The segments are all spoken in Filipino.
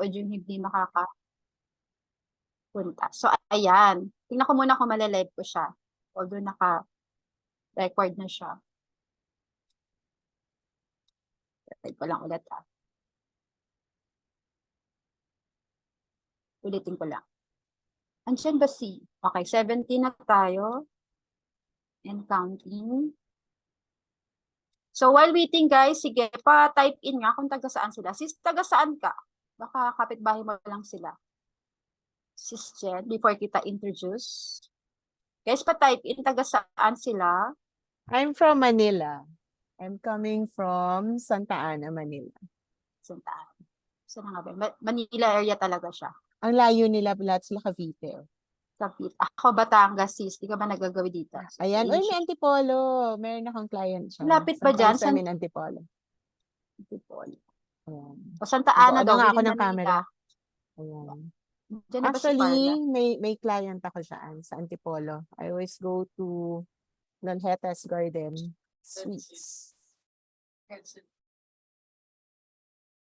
yung hindi makakapunta. So, ayan. Tingnan ko muna kung malalive ko siya. Although naka-record na siya. Type ko lang ulit ha. Ulitin ko lang. Andiyan ba si? Okay, 17 na tayo. And counting. So, while waiting guys, sige, pa-type in nga kung taga saan sila. Sis, taga saan ka? Baka kapitbahay mo lang sila. Sis Jen, before kita introduce. Guys, pa-type in taga saan sila. I'm from Manila. I'm coming from Santa Ana, Manila. Santa Ana. Saan nga ba? Manila area talaga siya. Ang layo nila, lahat sila Cavite. Cavite. Ako, Batangas, sis. Di ka ba nagagawi dito? So, Ayan. Uy, may Antipolo. Meron akong client siya. Lapit ba dyan? Sa amin, Antipolo. Antipolo. Ayan. O Santa Ana daw, nga ako within ng Manila. camera. Ayan. Diyan na ba si Actually, Carla? may client ako dyan sa Antipolo. I always go to Nonjetas Garden Suites.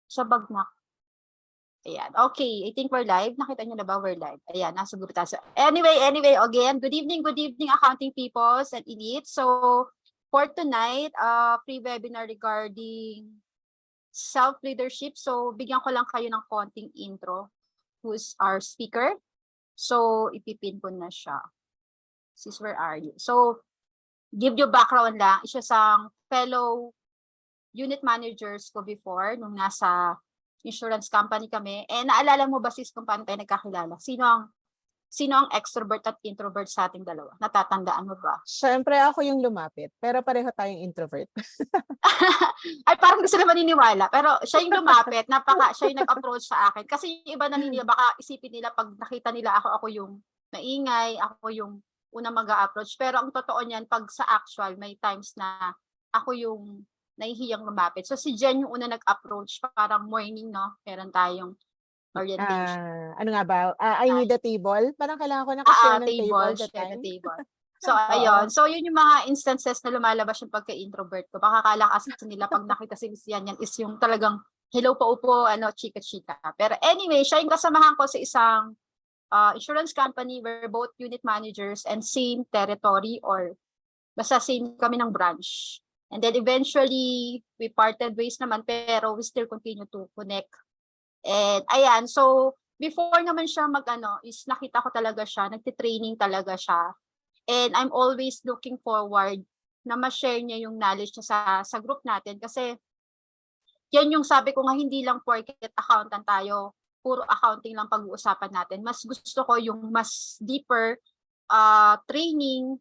Sa Bagnak. Ayan. Okay, I think we're live. Nakita niyo na ba we're live? Ayan, nasa group tayo. Anyway, again, good evening, accounting peoples and elites. So, for tonight, free webinar regarding self-leadership. So, bigyan ko lang kayo ng konting intro. Who's our speaker? So, ipipin ko na siya. Sis, where are you? So, give you background lang. Isa sang fellow unit managers ko before nung nasa insurance company kami. Eh, naalala mo ba sis kung paano tayo nagkakilala? Sino ang extrovert at introvert sa ating dalawa? Natatandaan mo ba? Siyempre ako yung lumapit, pero pareho tayong introvert. Ay, parang gusto na maniniwala. Pero siya yung lumapit, siya yung nag-approach sa akin. Kasi yung iba naniniwala, baka isipin nila pag nakita nila ako yung naingay, ako yung unang mag-a-approach. Pero ang totoo niyan, pag sa actual, may times na ako yung nahihiyang lumapit. So si Jen yung una nag-approach, parang morning, no? Meron tayong orientation. Ano nga ba? I need a table. Parang kailangan ko nakashare ng table that share time. the table. So, ayun. So, yun yung mga instances na lumalabas yung pagka-introvert ko. Baka kala kasi nila pag nakita si yan is yung talagang hello pa upo, chika-chika. Pero anyway, siya yung kasamahan ko sa isang insurance company. We're both unit managers and same territory or basta same kami ng branch. And then eventually, we parted ways naman pero we still continue to connect. And ayan, so before naman siya is nakita ko talaga siya, nagtitraining talaga siya. And I'm always looking forward na ma-share niya yung knowledge niya sa group natin kasi yan yung sabi ko nga hindi lang porket accountant tayo, puro accounting lang pag-uusapan natin. Mas gusto ko yung mas deeper training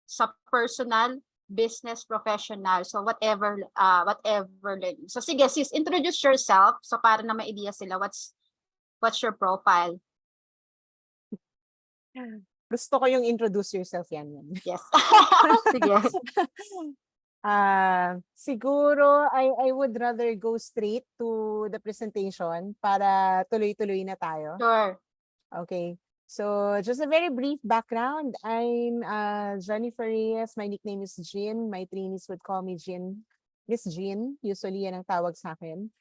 sa personal, business, professional. So whatever learning. So sige sis, introduce yourself so para na may idea sila what's your profile. Gusto ko yung introduce yourself yan. Yes. Sige. Siguro I would rather go straight to the presentation para tuloy-tuloy na tayo. Sure. Okay. So just a very brief background. I'm Jennifer Reyes. My nickname is Jean. My trainees would call me Jean. Miss Jean. Usually yan ang tawag sa akin.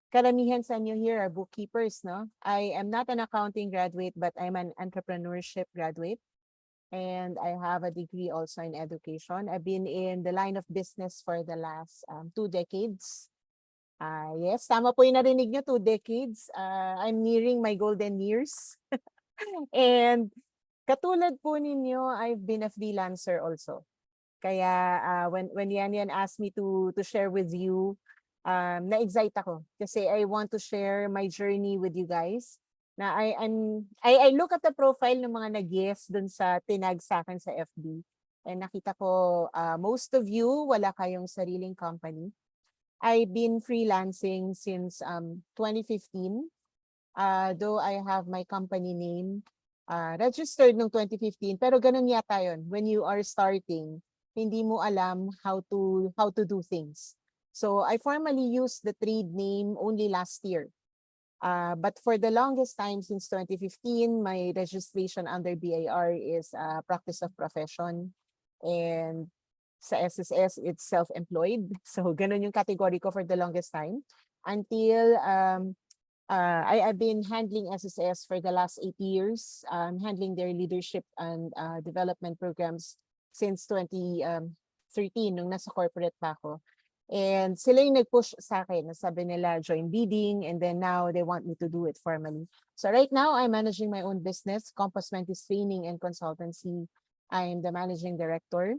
Karamihan sa inyo here are bookkeepers, no? I am not an accounting graduate, but I'm an entrepreneurship graduate. And I have a degree also in education. I've been in the line of business for the last 2 decades. Yes, tama po yung narinig nyo, 2 decades. I'm nearing my golden years. And katulad po ninyo, I've been a freelancer also. Kaya when Yan asked me to share with you, na-excite ako kasi I want to share my journey with you guys. Na I look at the profile ng mga nag-yes dun sa tinag sa akin sa FB. And nakita ko most of you wala kayong sariling company. I've been freelancing since 2015. Though I have my company name registered noong 2015, pero ganun yata yun. When you are starting, hindi mo alam how to do things. So I formally used the trade name only last year. But for the longest time since 2015, my registration under BIR is practice of profession. And sa SSS, it's self-employed. So ganun yung category ko for the longest time. Until I've been handling SSS for the last 8 years. Handling their leadership and development programs since 2013 nung nasa corporate pa ako. And sila yung nag-push sa akin. Sabi nila, join bidding, and then now they want me to do it formally. So right now, I'm managing my own business, Compass Mentis Training and Consultancy. I'm the managing director.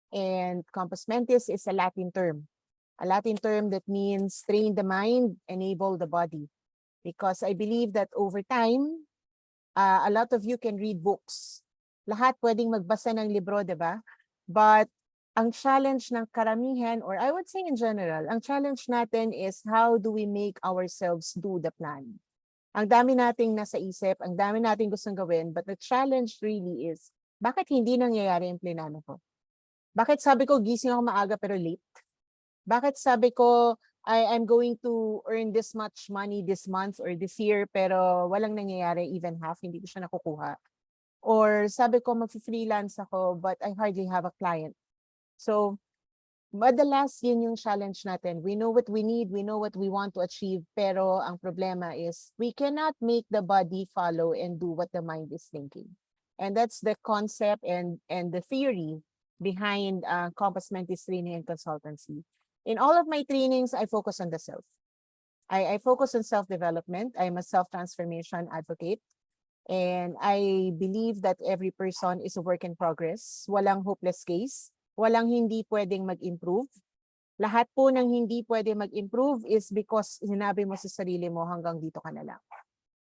And Compass Mentis is a Latin term. A Latin term that means train the mind, enable the body. Because I believe that over time, a lot of you can read books. Lahat pwedeng magbasa ng libro, di ba? But ang challenge ng karamihan, or I would say in general, ang challenge natin is how do we make ourselves do the plan? Ang dami nating nasa isip, ang dami nating gustong gawin, but the challenge really is, bakit hindi nangyayari yung plinano ko? Bakit sabi ko gising ako maaga pero late? Bakit sabi ko I'm going to earn this much money this month or this year pero walang nangyayari, even half, hindi ko siya nakukuha? Or sabi ko mag-freelance ako but I hardly have a client. So, madalas yun yung challenge natin. We know what we need, we know what we want to achieve, pero ang problema is we cannot make the body follow and do what the mind is thinking. And that's the concept and the theory behind Compass Mentis Training and Consultancy. In all of my trainings, I focus on the self. I focus on self-development. I'm a self-transformation advocate. And I believe that every person is a work in progress. Walang hopeless case. Walang hindi pwedeng mag-improve. Lahat po ng hindi pwede mag-improve is because sinabi mo sa sarili mo hanggang dito ka na lang.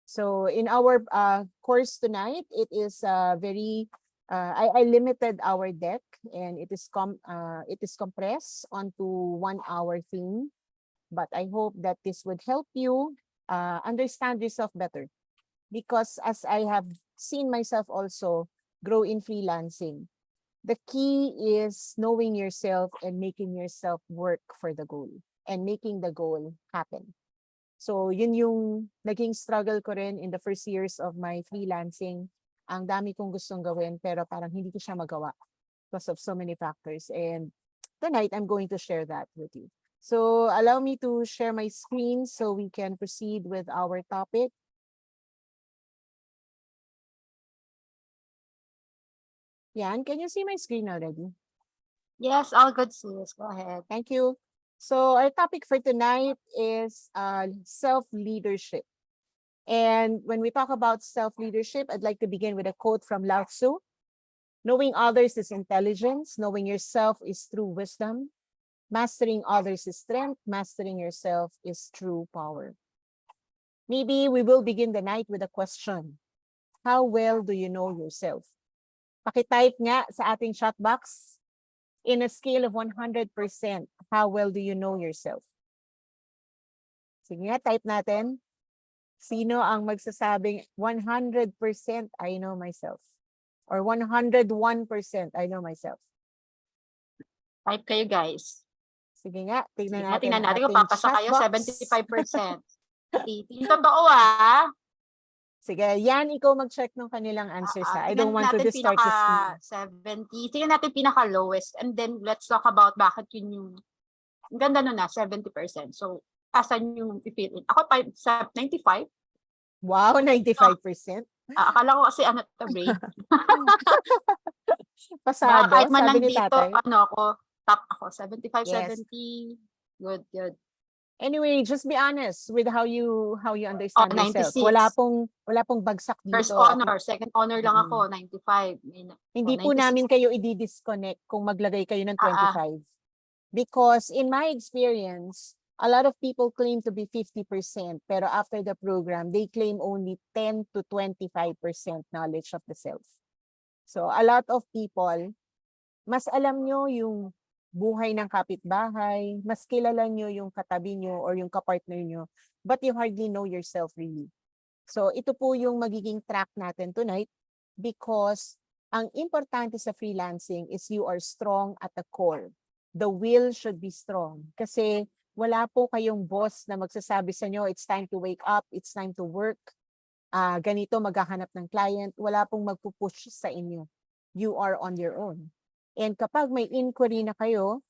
So in our course tonight, it is very, I limited our deck and it is compressed onto 1 hour theme. But I hope that this would help you understand yourself better. Because as I have seen myself also grow in freelancing, the key is knowing yourself and making yourself work for the goal and making the goal happen. So yun yung naging struggle ko rin in the first years of my freelancing. Ang dami kong gustong gawin pero parang hindi ko siya magawa because of so many factors. And tonight, I'm going to share that with you. So allow me to share my screen so we can proceed with our topic. Yan, can you see my screen already? Yes, all good, sis. Go ahead. Thank you. So our topic for tonight is self-leadership. And when we talk about self-leadership, I'd like to begin with a quote from Lao Tzu. Knowing others is intelligence. Knowing yourself is true wisdom. Mastering others is strength. Mastering yourself is true power. Maybe we will begin the night with a question. How well do you know yourself? Pakitype nga sa ating chat box. In a scale of 100%, how well do you know yourself? Sige nga, type natin. Sino ang magsasabing 100% I know myself? Or 101% I know myself? Type kayo, guys. Sige nga, tignan Sige, natin tingnan ang natin kung ating papasa chat kayo, box. 75%. Yung totoo, ah. Sige, yan, ikaw mag-check ng kanilang answers. I don't want to Tingnan natin distort the screen. 70. Tingnan natin pinaka-lowest. And then, let's talk about bakit yun yung... Ang ganda nun na, 70%. So, asan yung pipiliin? Ako, 95. Wow, 95%. Akala ko kasi ano to, brain. Pasado, Kahit man sabi lang ni dito, tatay. ano ako, top ako. 75, Yes. 70. Good. Anyway, just be honest with how you understand yourself. 96. Wala pong bagsak dito. First honor, second honor lang ako, 95. Hindi po 96. namin kayo i-disconnect kung maglagay kayo ng 25. Because in my experience, a lot of people claim to be 50%, pero after the program, they claim only 10 to 25% knowledge of the self. So a lot of people, mas alam nyo yung buhay ng kapitbahay, mas kilala nyo yung katabi nyo or yung kapartner nyo, but you hardly know yourself really. So ito po yung magiging track natin tonight because ang importante sa freelancing is you are strong at the core. The will should be strong kasi wala po kayong boss na magsasabi sa inyo, it's time to wake up, it's time to work, ganito maghahanap ng client, wala pong magpupush sa inyo. You are on your own. And kapag may inquiry na kayo,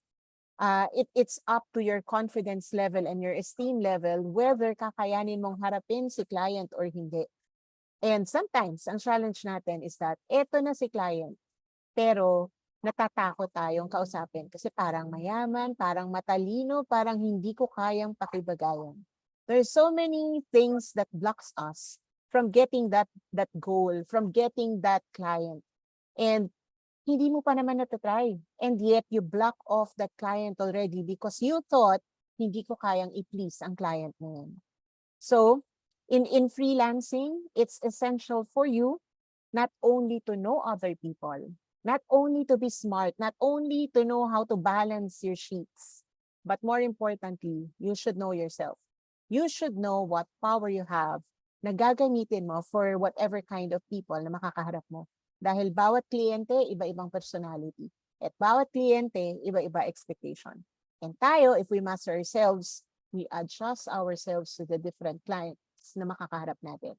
It's up to your confidence level and your esteem level whether kakayanin mong harapin si client or hindi. And sometimes, ang challenge natin is that eto na si client, pero natatakot tayong kausapin kasi parang mayaman, parang matalino, parang hindi ko kayang pakibagayan. There's so many things that blocks us from getting that goal, from getting that client. And hindi mo pa naman natatry. And yet, you block off that client already because you thought, hindi ko kayang i-please ang client mo yun. So, in freelancing, it's essential for you not only to know other people, not only to be smart, not only to know how to balance your sheets, but more importantly, you should know yourself. You should know what power you have na gagamitin mo for whatever kind of people na makakaharap mo. Dahil bawat kliyente, iba-ibang personality. At bawat kliyente, iba-iba expectation. And tayo, if we master ourselves, we adjust ourselves to the different clients na makakaharap natin.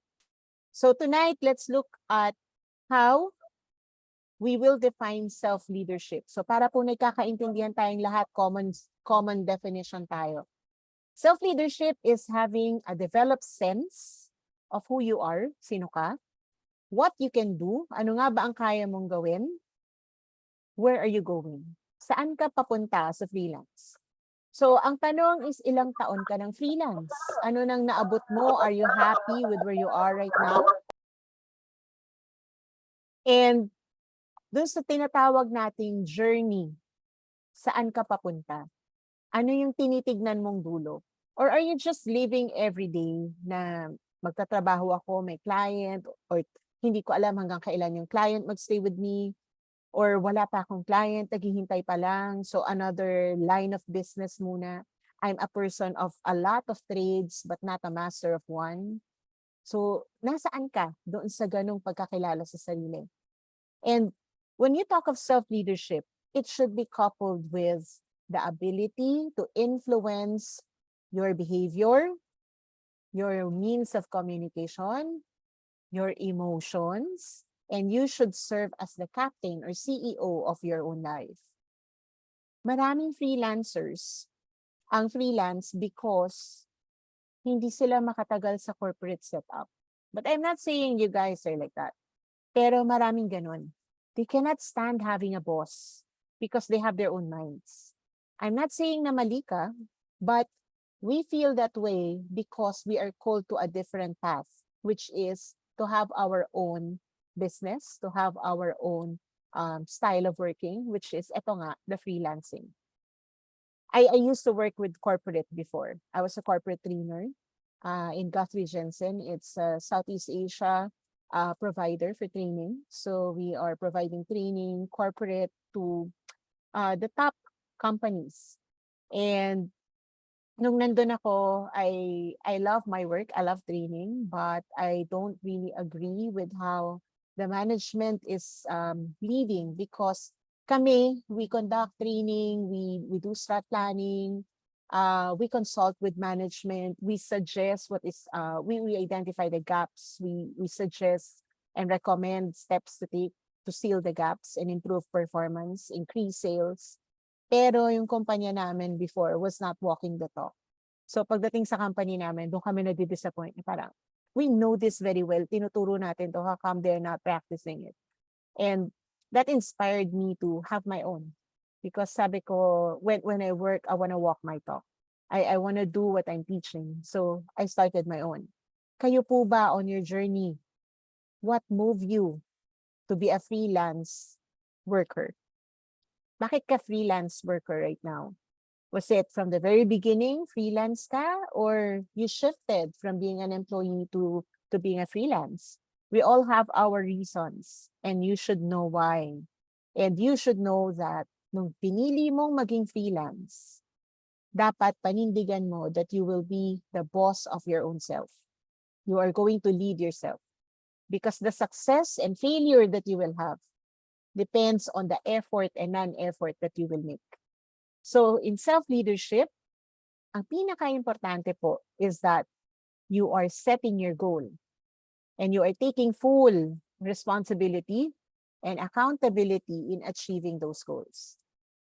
So tonight, let's look at how we will define self-leadership. So para po nagkakaintindihan tayong lahat, common definition tayo. Self-leadership is having a developed sense of who you are, sino ka, what you can do, ano nga ba ang kaya mong gawin, where are you going, saan ka papunta sa freelance. So ang tanong is ilang taon ka ng freelance? Ano nang naabot mo? Are you happy with where you are right now? And dun sa tinatawag nating journey, saan ka papunta? Ano yung tinitignan mong dulo? Or are you just living every day na magtatrabaho ako, may client, or hindi ko alam hanggang kailan yung client magstay with me, or wala pa akong client, naghihintay pa lang, so another line of business muna. I'm a person of a lot of trades but not a master of one. So, nasaan ka doon sa ganong pagkakilala sa sarili? And when you talk of self-leadership, it should be coupled with the ability to influence your behavior, your means of communication, your emotions, and you should serve as the captain or CEO of your own life. Maraming freelancers ang freelance because hindi sila makatagal sa corporate setup. But I'm not saying you guys are like that. Pero maraming ganun. They cannot stand having a boss because they have their own minds. I'm not saying na mali ka, but we feel that way because we are called to a different path, which is to have our own business, to have our own style of working, which is eto nga, the freelancing. I used to work with corporate before. I was a corporate trainer in Guthrie Jensen. It's Southeast Asia provider for training. So we are providing training corporate to the top companies. And nung nandun ako, I love my work. I love training, but I don't really agree with how the management is leading because kami, we conduct training, we do strat planning, we consult with management, we suggest what is, we identify the gaps, we suggest and recommend steps to take to seal the gaps and improve performance, increase sales. Pero yung kumpanya namin before was not walking the talk. So pagdating sa company namin, doon kami nadi-disappoint. Parang, we know this very well. Tinuturo natin to. How come they're not practicing it? And that inspired me to have my own. Because sabi ko, when I work, I want to walk my talk. I want to do what I'm teaching. So I started my own. Kayo po ba on your journey? What moved you to be a freelance worker? Bakit ka freelance worker right now? Was it from the very beginning, freelance ka? Or you shifted from being an employee to being a freelance? We all have our reasons and you should know why. And you should know that nung pinili mong maging freelance, dapat panindigan mo that you will be the boss of your own self. You are going to lead yourself. Because the success and failure that you will have depends on the effort and non-effort that you will make. So in self-leadership, ang pinaka-importante po is that you are setting your goal and you are taking full responsibility and accountability in achieving those goals.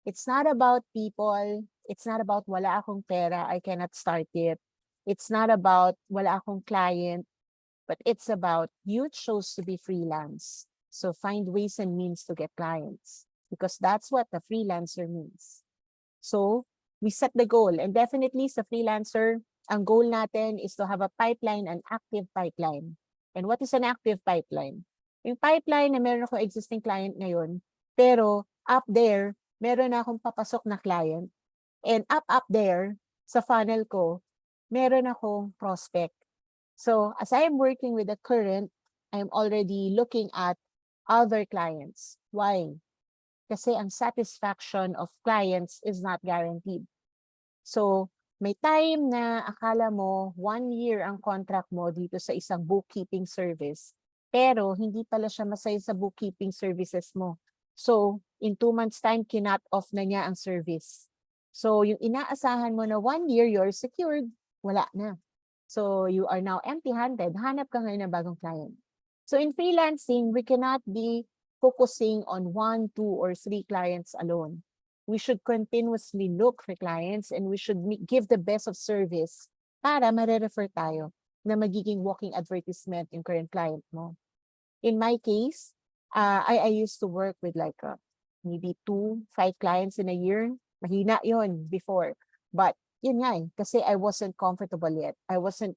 It's not about people. It's not about wala akong pera, I cannot start it. It's not about wala akong client, but it's about you chose to be freelance. So find ways and means to get clients because that's what the freelancer means. So we set the goal and definitely sa freelancer, ang goal natin is to have a pipeline, an active pipeline. And what is an active pipeline? Yung pipeline na meron ako existing client ngayon, pero up there, meron na akong papasok na client. And up there, sa funnel ko, meron akong prospect. So as I am working with the current, I'm already looking at other clients. Why? Kasi ang satisfaction of clients is not guaranteed. So, may time na akala mo 1 year ang contract mo dito sa isang bookkeeping service, pero hindi pala siya masaya sa bookkeeping services mo. So, in 2 months time, kinut off na niya ang service. So, yung inaasahan mo na 1 year, you're secured, wala na. So, you are now empty-handed. Hanap ka ngayon ng bagong client. So, in freelancing, we cannot be focusing on 1, 2, or 3 clients alone. We should continuously look for clients and we should give the best of service para mare-refer tayo na magiging walking advertisement yung current client mo. In my case, I used to work with like maybe 2, 5 clients in a year. Mahina yon before. But yun nga kasi I wasn't comfortable yet. I wasn't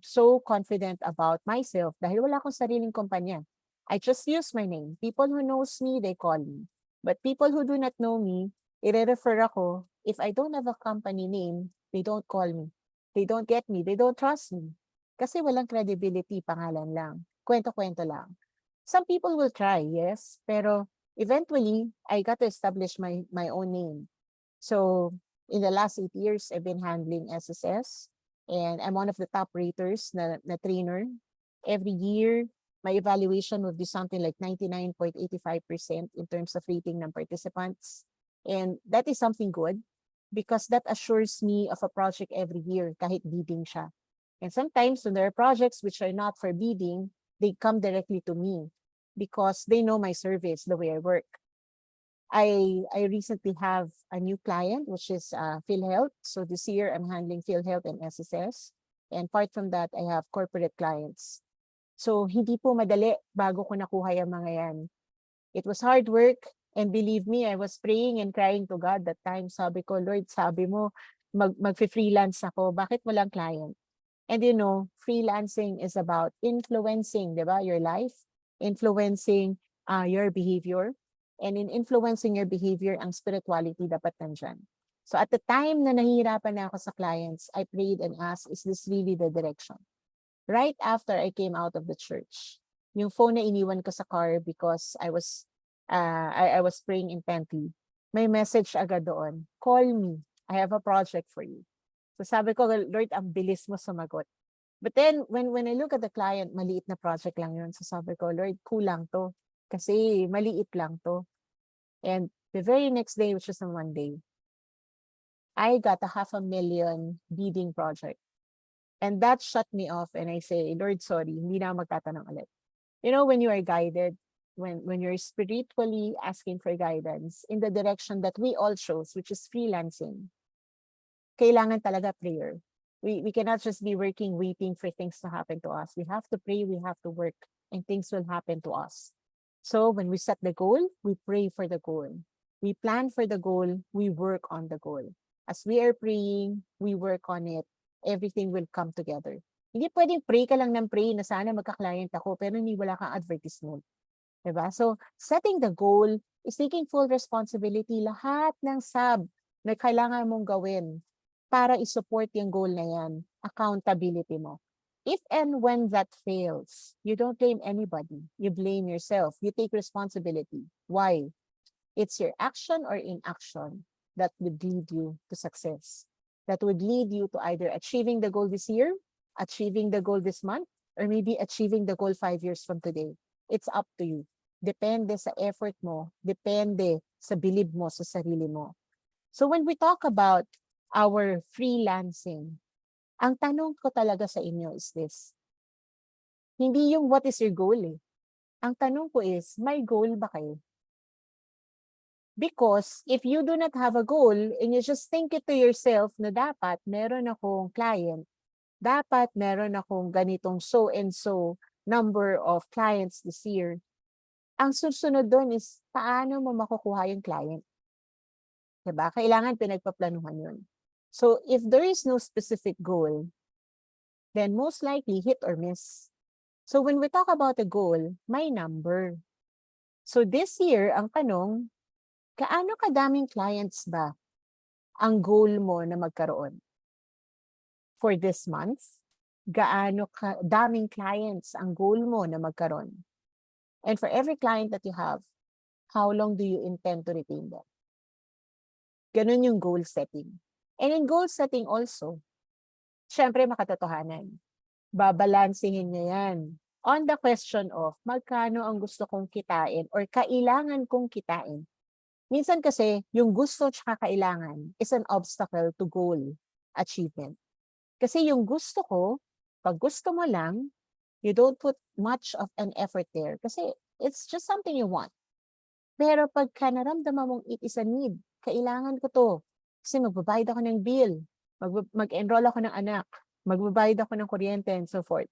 so confident about myself dahil wala akong sariling kumpanya. I just use my name. People who knows me, they call me. But people who do not know me, i-refer ako. If I don't have a company name, they don't call me. They don't get me. They don't trust me. Kasi walang credibility, pangalan lang. Kwento-kwento lang. Some people will try, yes. Pero eventually, I got to establish my own name. So in the last 8 years, I've been handling SSS. And I'm one of the top raters na trainer. Every year, my evaluation would be something like 99.85% in terms of rating ng participants. And that is something good because that assures me of a project every year kahit bidding siya. And sometimes when there are projects which are not for bidding, they come directly to me because they know my service, the way I work. I recently have a new client, which is PhilHealth. So this year I'm handling PhilHealth and SSS. And apart from that, I have corporate clients. So, hindi po madali bago ko nakuha yung mga yan. It was hard work and believe me, I was praying and crying to God that time. Sabi ko, Lord, sabi mo, mag-freelance ako. Bakit walang client? And you know, freelancing is about influencing, di ba, your life, influencing your behavior. And in influencing your behavior, ang spirituality dapat nandyan. So, at the time na nahihirapan na ako sa clients, I prayed and asked, is this really the direction? Right after I came out of the church, yung phone na iniwan ko sa car because I was praying intently. May message agad doon. Call me. I have a project for you. So sabi ko, Lord, ang bilis mo sumagot. But then when I look at the client, maliit na project lang yun. So sabi ko, Lord, kulang to. Kasi maliit lang to. And the very next day, which is on Monday, I got a 500,000 bidding project. And that shut me off and I say, Lord, sorry, hindi na ako magtatanong ulit. You know, when you are guided, when you're spiritually asking for guidance in the direction that we all chose, which is freelancing, kailangan talaga prayer. We cannot just be working, waiting for things to happen to us. We have to pray, we have to work, and things will happen to us. So when we set the goal, we pray for the goal. We plan for the goal, we work on the goal. As we are praying, we work on it. Everything will come together. Hindi pwedeng pray ka lang ng pray na sana magka-client ako pero hindi wala kang advertisement. Diba? So, setting the goal is taking full responsibility. Lahat ng sub na kailangan mong gawin para i-support yung goal na yan, accountability mo. If and when that fails, you don't blame anybody. You blame yourself. You take responsibility. Why? It's your action or inaction that would lead you to success. That would lead you to either achieving the goal this year, achieving the goal this month, or maybe achieving the goal 5 years from today. It's up to you. Depende sa effort mo, depende sa bilib mo sa sarili mo. So when we talk about our freelancing, ang tanong ko talaga sa inyo is this. Hindi yung what is your goal eh. Ang tanong ko is, may goal ba kayo? Because if you do not have a goal and you just think it to yourself na dapat meron akong client, dapat meron akong ganitong so and so number of clients this year, ang susunod doon is paano mo makukuha yung client. Diba? Kailangan pinagpaplanuhan yun. So if there is no specific goal, then most likely hit or miss. So when we talk about a goal, may number. So this year, ang tanong, gaano kadaming clients ba ang goal mo na magkaroon? For this month, gaano kadaming clients ang goal mo na magkaroon? And for every client that you have, how long do you intend to retain them? Ganun yung goal setting. And in goal setting also, syempre makatotohanan. Babalansihin niya yan on the question of magkano ang gusto kong kitain or kailangan kong kitain. Minsan kasi, yung gusto tsaka kailangan is an obstacle to goal achievement. Kasi yung gusto ko, pag gusto mo lang, you don't put much of an effort there kasi it's just something you want. Pero pagka naramdaman mong it is a need, kailangan ko to. Kasi magbabayad ako ng bill, mag-enroll ako ng anak, magbabayad ako ng kuryente and so forth.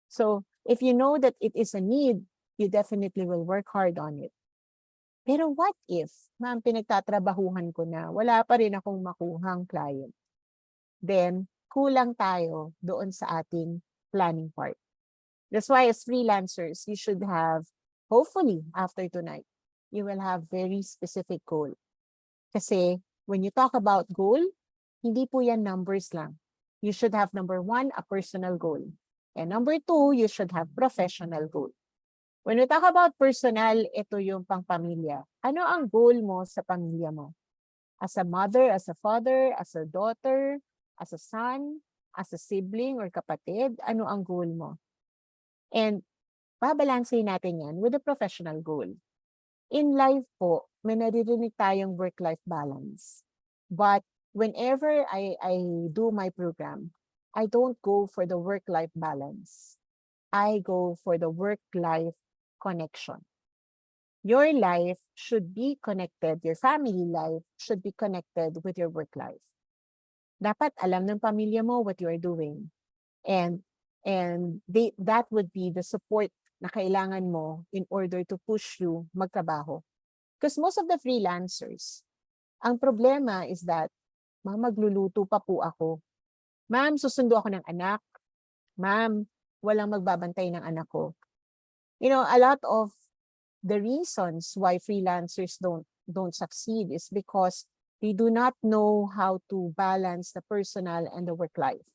So, if you know that it is a need, you definitely will work hard on it. Pero what if, ma'am, pinagtatrabahuhan ko na, wala pa rin akong makuhang client? Then, kulang tayo doon sa ating planning part. That's why as freelancers, you should have, hopefully, after tonight, you will have very specific goal. Kasi, when you talk about goal, hindi po yan numbers lang. You should have number 1, a personal goal. And number 2, you should have professional goal. When we talk about personal, ito yung pangpamilya. Ano ang goal mo sa pamilya mo? As a mother, as a father, as a daughter, as a son, as a sibling or kapatid, ano ang goal mo? And babalansin natin yan with a professional goal. In life po, may naririnig tayong work-life balance. But whenever I do my program, I don't go for the work-life balance. I go for the work-life connection. Your life should be connected, your family life should be connected with your work life. Dapat alam ng pamilya mo what you are doing. And that would be the support na kailangan mo in order to push you magtrabaho. Because most of the freelancers, ang problema is that, ma'am, magluluto pa po ako. Ma'am, susundo ako ng anak. Ma'am, walang magbabantay ng anak ko. You know, a lot of the reasons why freelancers don't succeed is because they do not know how to balance the personal and the work life.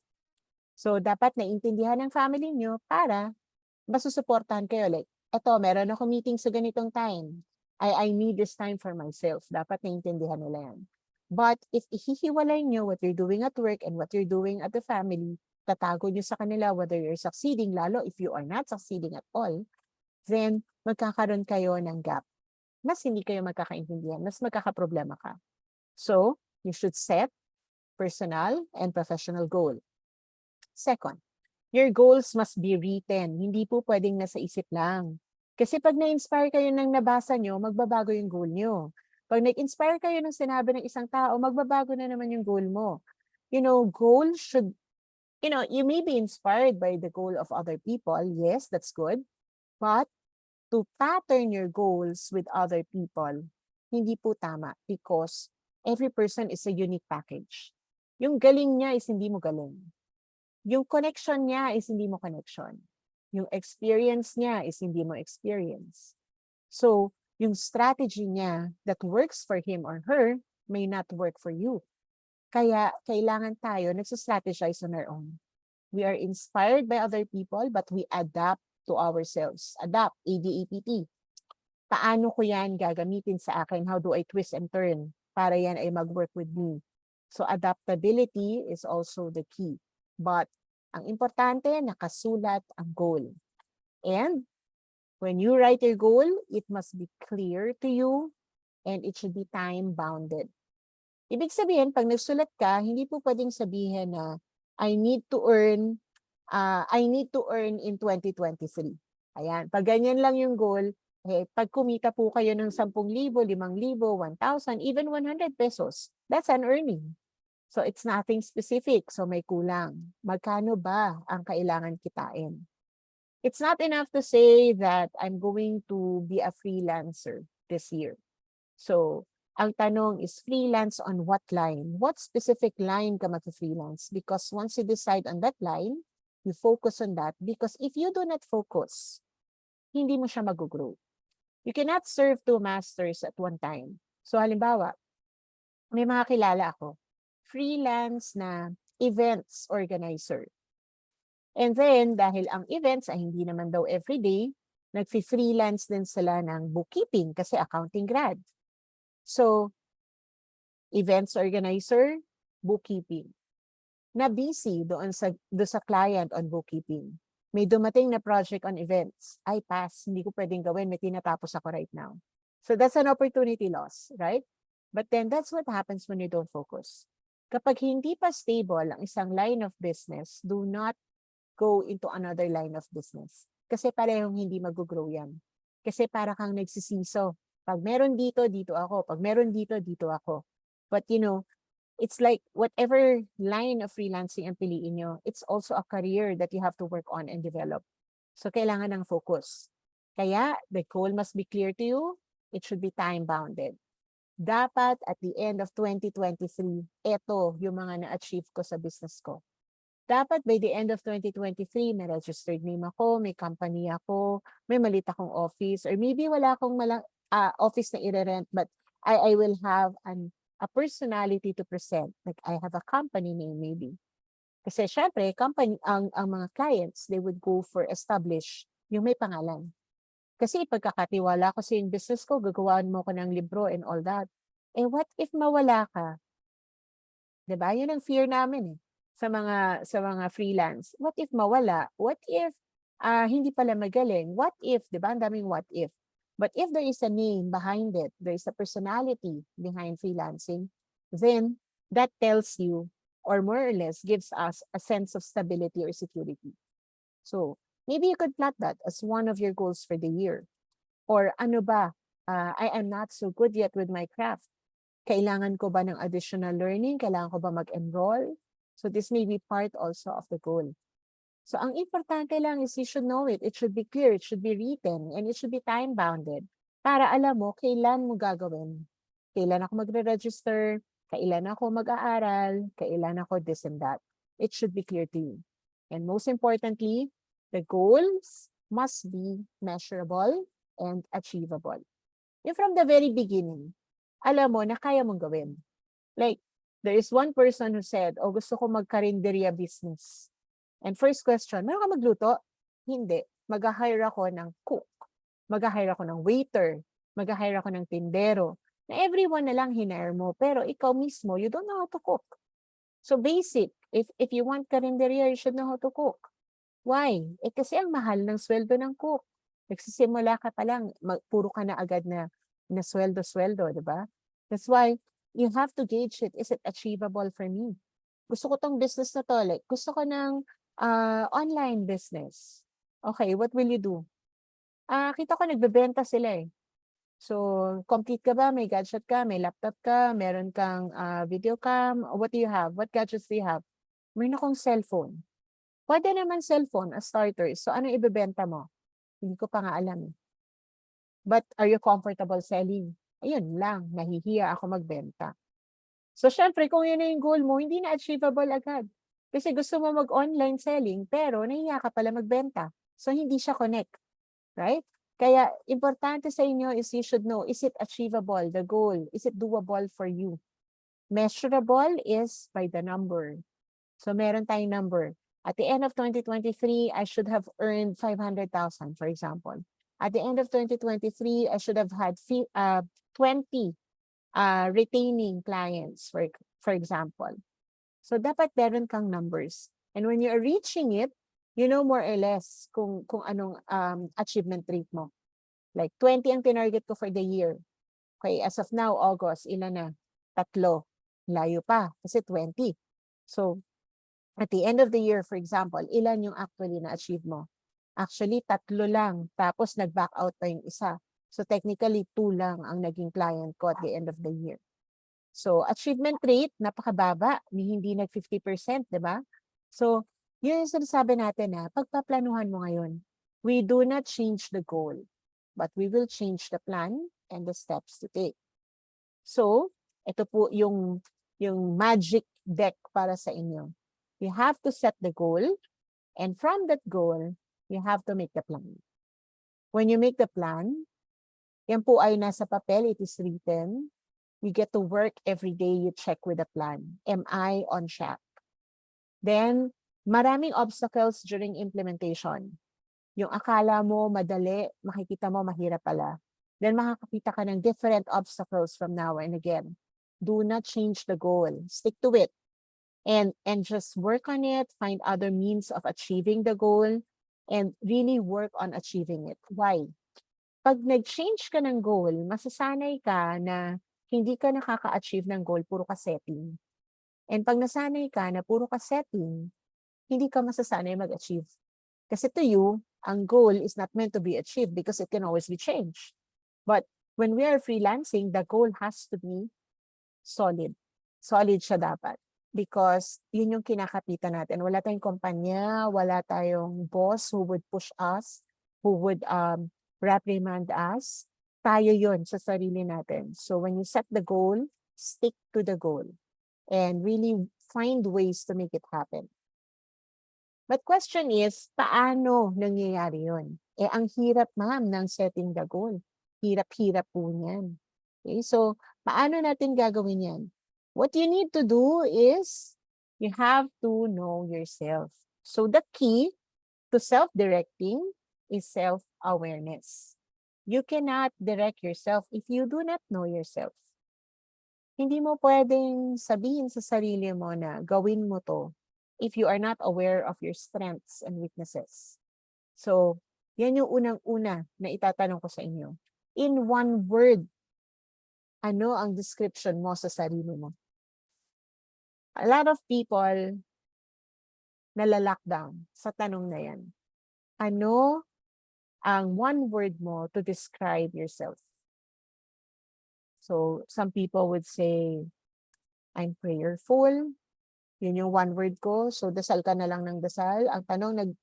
So, dapat naintindihan ng family nyo para masusuportahan kayo. Like, eto, meron ako meeting sa ganitong time. I need this time for myself. Dapat naintindihan nila yan. But if ihihiwalay nyo what you're doing at work and what you're doing at the family, tatago nyo sa kanila whether you're succeeding, lalo if you are not succeeding at all, then magkakaroon kayo ng gap. Mas hindi kayo magkakaintindihan, mas magkakaproblema ka. So, you should set personal and professional goal. Second, your goals must be written. Hindi po pwedeng nasa isip lang. Kasi pag na-inspire kayo ng nabasa nyo, magbabago yung goal nyo. Pag nag-inspire kayo ng sinabi ng isang tao, magbabago na naman yung goal mo. You know, goal should, you may be inspired by the goal of other people. Yes, that's good. But to pattern your goals with other people, hindi po tama because every person is a unique package. Yung galing niya is hindi mo galing. Yung connection niya is hindi mo connection. Yung experience niya is hindi mo experience. So, yung strategy niya that works for him or her may not work for you. Kaya, kailangan tayo nagsastrategize on our own. We are inspired by other people, but we adapt to ourselves. Adapt, ADAPT. Paano ko yan gagamitin sa akin? How do I twist and turn para yan ay mag-work with me? So, adaptability is also the key. But, ang importante, nakasulat ang goal. And, when you write your goal, it must be clear to you and it should be time-bounded. Ibig sabihin, pag nagsulat ka, hindi po pwedeng sabihin na I need to earn in 2023. Ayan, pag ganyan lang yung goal, pag kumita po kayo ng 10,000, 5,000, 1,000, even 100 pesos, that's an earning. So it's nothing specific. So may kulang. Magkano ba ang kailangan kitain? It's not enough to say that I'm going to be a freelancer this year. So ang tanong is freelance on what line? What specific line ka mag-freelance? Because once you decide on that line, you focus on that. Because if you do not focus, hindi mo siya mag-grow. You cannot serve two masters at one time. So halimbawa, may mga kilala ako, freelance na events organizer. And then, dahil ang events ay hindi naman daw everyday, nag-freelance din sila ng bookkeeping kasi accounting grad. So, events organizer, bookkeeping. Na busy doon sa client on bookkeeping. May dumating na project on events. Ay, pass. Hindi ko pwedeng gawin. May tinatapos ako right now. So, that's an opportunity loss, right? But then, that's what happens when you don't focus. Kapag hindi pa stable ang isang line of business, do not go into another line of business. Kasi parehong hindi mag-grow yan. Kasi para kang nagsisiso. Pag meron dito, dito ako. Pag meron dito, dito ako. But it's like whatever line of freelancing ang piliin nyo, it's also a career that you have to work on and develop. So kailangan ng focus. Kaya the goal must be clear to you. It should be time-bounded. Dapat at the end of 2023, eto yung mga na-achieve ko sa business ko. Dapat by the end of 2023, may registered name ako, may company ako, may maliit akong office, or maybe wala akong office na i-rent, but I will have a personality to present. Like I have a company name maybe. Kasi syempre, ang mga clients, they would go for establish yung may pangalan. Kasi pagkakatiwala ko sa yung business ko, gagawaan mo ko ng libro and all that. Eh what if mawala ka? Diba? Yun ang fear namin sa mga freelance. What if mawala? What if hindi pala magaling? What if, diba? Ang daming what if. But if there is a name behind it, there is a personality behind freelancing, then that tells you, or more or less gives us a sense of stability or security. So, maybe you could plot that as one of your goals for the year. Or ano ba, I am not so good yet with my craft. Kailangan ko ba ng additional learning? Kailangan ko ba mag-enroll? So this may be part also of the goal. So ang importante lang is you should know it. It should be clear, it should be written, and it should be time-bounded. Para alam mo, kailan mo gagawin. Kailan ako magre-register, kailan ako mag-aaral, kailan ako this and that. It should be clear to you. And most importantly, the goals must be measurable and achievable. And from the very beginning, alam mo na kaya mong gawin. Like, there is one person who said, gusto ko mag-karinderya business. And first question, meron ka magluto? Hindi. Mag-hire ako ng cook. Mag-hire ako ng waiter. Mag-hire ako ng tindero. Na everyone na lang hinire mo, pero ikaw mismo, you don't know how to cook. So basic, if you want karinderya, you should know how to cook. Why? Kasi ang mahal ng sweldo ng cook. Nagsisimula ka pa lang, puro ka na agad na sweldo, di ba? That's why you have to gauge it. Is it achievable for me? Gusto ko tong business na to. Like, gusto ko ng online business. Okay, what will you do? Kita ko nagbebenta sila eh. So, complete ka ba? May gadget ka? May laptop ka? Meron kang video cam? What do you have? What gadgets do you have? Meron akong cellphone. Pwede naman cellphone as starter. So, ano ibebenta mo? Hindi ko pa nga alam. But are you comfortable selling? Ayun lang, nahihiya ako magbenta. So, syempre, kung yun na yung goal mo, hindi na achievable agad. Kasi gusto mo mag-online selling, pero nahihiya ka pala magbenta. So, hindi siya connect. Right? Kaya, importante sa inyo is you should know, is it achievable, the goal? Is it doable for you? Measurable is by the number. So, meron tayong number. At the end of 2023, I should have earned 500,000, for example. At the end of 2023, I should have had 20 retaining clients, for example. So, dapat meron kang numbers. And when you're reaching it, you know more or less kung anong achievement rate mo. Like 20 ang tinarget ko for the year. Okay, as of now, August, ilan na? 3. Layo pa, kasi 20. So, at the end of the year, for example, ilan yung actually na-achieve mo? Actually, 3 lang. Tapos nag-back out pa yung isa. So technically, 2 lang ang naging client ko at the end of the year. So achievement rate, napakababa, hindi nag 50%, di ba? So yun yung sinasabi natin na pagpaplanuhan mo ngayon. We do not change the goal, but we will change the plan and the steps to take. So, ito po yung magic deck para sa inyo. You have to set the goal, and from that goal, you have to make the plan. When you make the plan, yan po ay nasa papel, it is written. You get to work every day, you check with the plan. Am I on track? Then, maraming obstacles during implementation. Yung akala mo madali, makikita mo mahirap pala. Then makakakita ka ng different obstacles from now and again. Do not change the goal. Stick to it. And just work on it, find other means of achieving the goal, and really work on achieving it. Why? Pag nag-change ka ng goal, masasanay ka na hindi ka nakaka-achieve ng goal, puro ka setting. And pag nasanay ka na puro ka setting, hindi ka masasanay mag-achieve. Kasi to you, ang goal is not meant to be achieved because it can always be changed. But when we are freelancing, the goal has to be solid. Solid siya dapat. Because yun yung kinakapitan natin. Wala tayong kumpanya, wala tayong boss who would push us, who would reprimand us. Tayo yun sa sarili natin. So when you set the goal, stick to the goal. And really find ways to make it happen. But question is, paano nangyayari yun? Ang hirap, ma'am, ng setting the goal. Hirap-hirap po niyan. Okay, so paano natin gagawin yan? What you need to do is, you have to know yourself. So the key to self-directing is self-awareness. You cannot direct yourself if you do not know yourself. Hindi mo pwedeng sabihin sa sarili mo na gawin mo to if you are not aware of your strengths and weaknesses. So, yan yung unang-una na itatanong ko sa inyo. In one word, ano ang description mo sa sarili mo? A lot of people nalalockdown sa tanong na yan. Ano ang one word mo to describe yourself? So, some people would say, I'm prayerful. Yun yung one word ko. So, dasal ka na lang ng dasal. Ang tanong,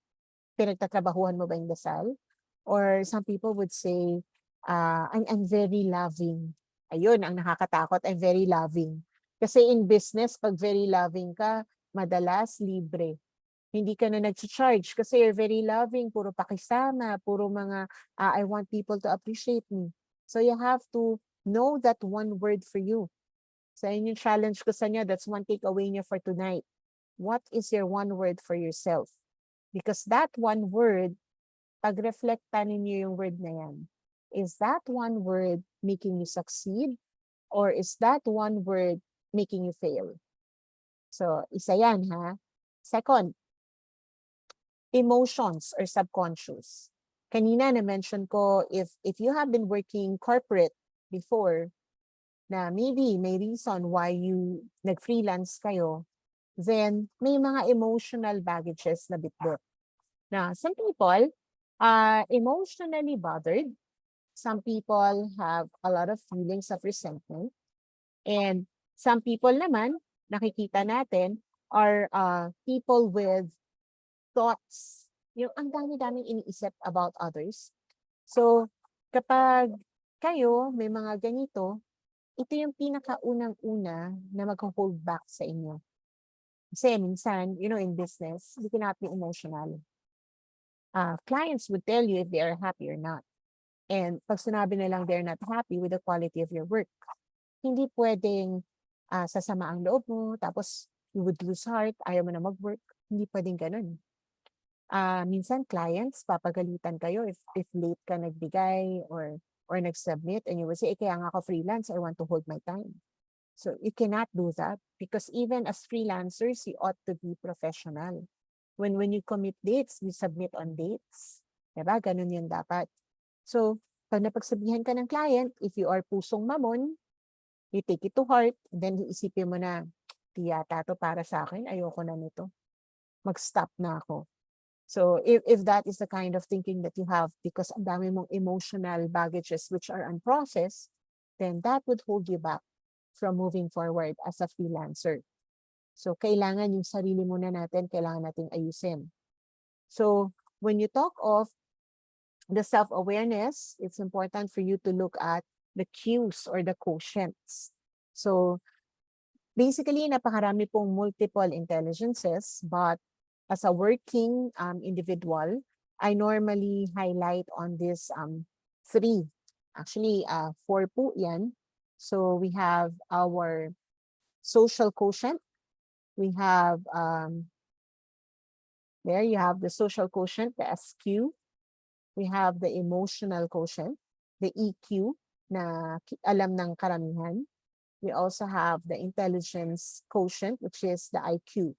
pinagtatrabahuhan mo ba yung dasal? Or some people would say, I'm very loving. Ayun, ang nakakatakot, I'm very loving. Kasi in business, pag very loving ka, madalas libre. Hindi ka na nag-charge kasi you're very loving, puro pakisama, puro mga, I want people to appreciate me. So you have to know that one word for you. So yun yung challenge ko sa inyo, that's one takeaway niyo for tonight. What is your one word for yourself? Because that one word, pag-reflectan ninyo yung word na yan, is that one word making you succeed? Or is that one word making you fail? So, isa yan ha. Second, emotions or subconscious. Kanina na-mention ko, if you have been working corporate before, na maybe may reason why you nag-freelance kayo, then may mga emotional baggages na bitbit. Now, some people are emotionally bothered. Some people have a lot of feelings of resentment. And some people naman, nakikita natin, are people with thoughts. Yung ang dami-daming iniisip about others. So, kapag kayo may mga ganito, ito yung pinakaunang-una na mag-hold back sa inyo. Kasi minsan, in business, you cannot be emotional. Clients would tell you if they are happy or not. And pag sinabi nilang they're not happy with the quality of your work, hindi pwedeng sasama ang loob mo, tapos you would lose heart, ayaw mo na mag-work. Hindi pwedeng ganun. Minsan clients, papagalitan kayo if late ka nagbigay or nag-submit and you will say, kaya nga ako freelance, I want to hold my time. So you cannot do that because even as freelancers, you ought to be professional. When you commit dates, you submit on dates. Diba? Ganun yun dapat. So, pag napagsabihan ka ng client, if you are pusong mamon, you take it to heart, then iisipin mo na, tiyata to para sa akin, ayoko na nito. Mag-stop na ako. So if that is the kind of thinking that you have because ang dami mong emotional baggages which are unprocessed, then that would hold you back from moving forward as a freelancer. So kailangan yung sarili muna natin, kailangan nating ayusin. So when you talk of the self-awareness, it's important for you to look at the cues or the quotients. So basically, napakarami pong multiple intelligences, but as a working individual, I normally highlight on this three. Actually, four po yan. So we have our social quotient. We have, there you have the social quotient, the SQ. We have the emotional quotient, the EQ, na alam ng karamihan. We also have the intelligence quotient, which is the IQ.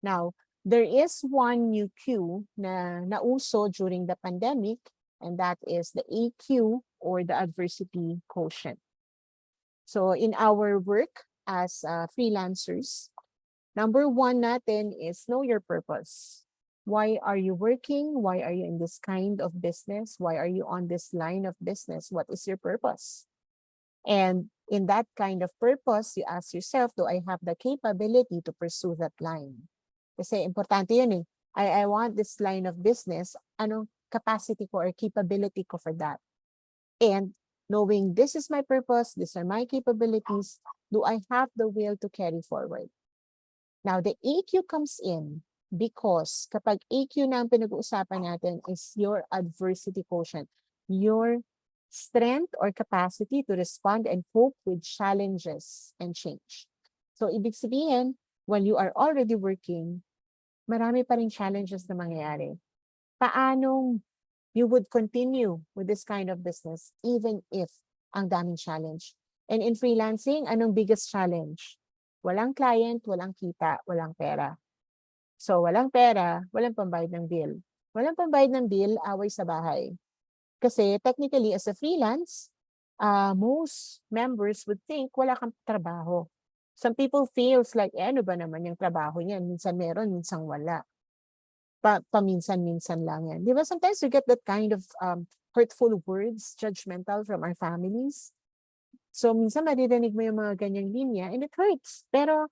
Now, there is one new Q na nauso during the pandemic, and that is the AQ or the adversity quotient. So in our work as freelancers, number one natin is know your purpose. Why are you working? Why are you in this kind of business? Why are you on this line of business? What is your purpose? And in that kind of purpose, you ask yourself, do I have the capability to pursue that line? Kasi importante yun eh. I want this line of business. Anong capacity ko or capability ko for that? And knowing this is my purpose, these are my capabilities, do I have the will to carry forward? Now, the AQ comes in because kapag AQ na ang pinag-uusapan natin is your adversity quotient, your strength or capacity to respond and cope with challenges and change. So, ibig sabihin, when you are already working, marami pa rin challenges na mangyayari. Paano you would continue with this kind of business even if ang daming challenge? And in freelancing, anong biggest challenge? Walang client, walang kita, walang pera. So, walang pera, walang pambayad ng bill. Walang pambayad ng bill, away sa bahay. Kasi technically, as a freelance, most members would think wala kang trabaho. Some people feels like, ano ba naman yung trabaho niyan? Minsan meron, minsan wala. Paminsan-minsan lang yan. Di ba? Sometimes we get that kind of hurtful words, judgmental from our families. So, minsan maririnig mo yung mga ganyang linya and it hurts. Pero,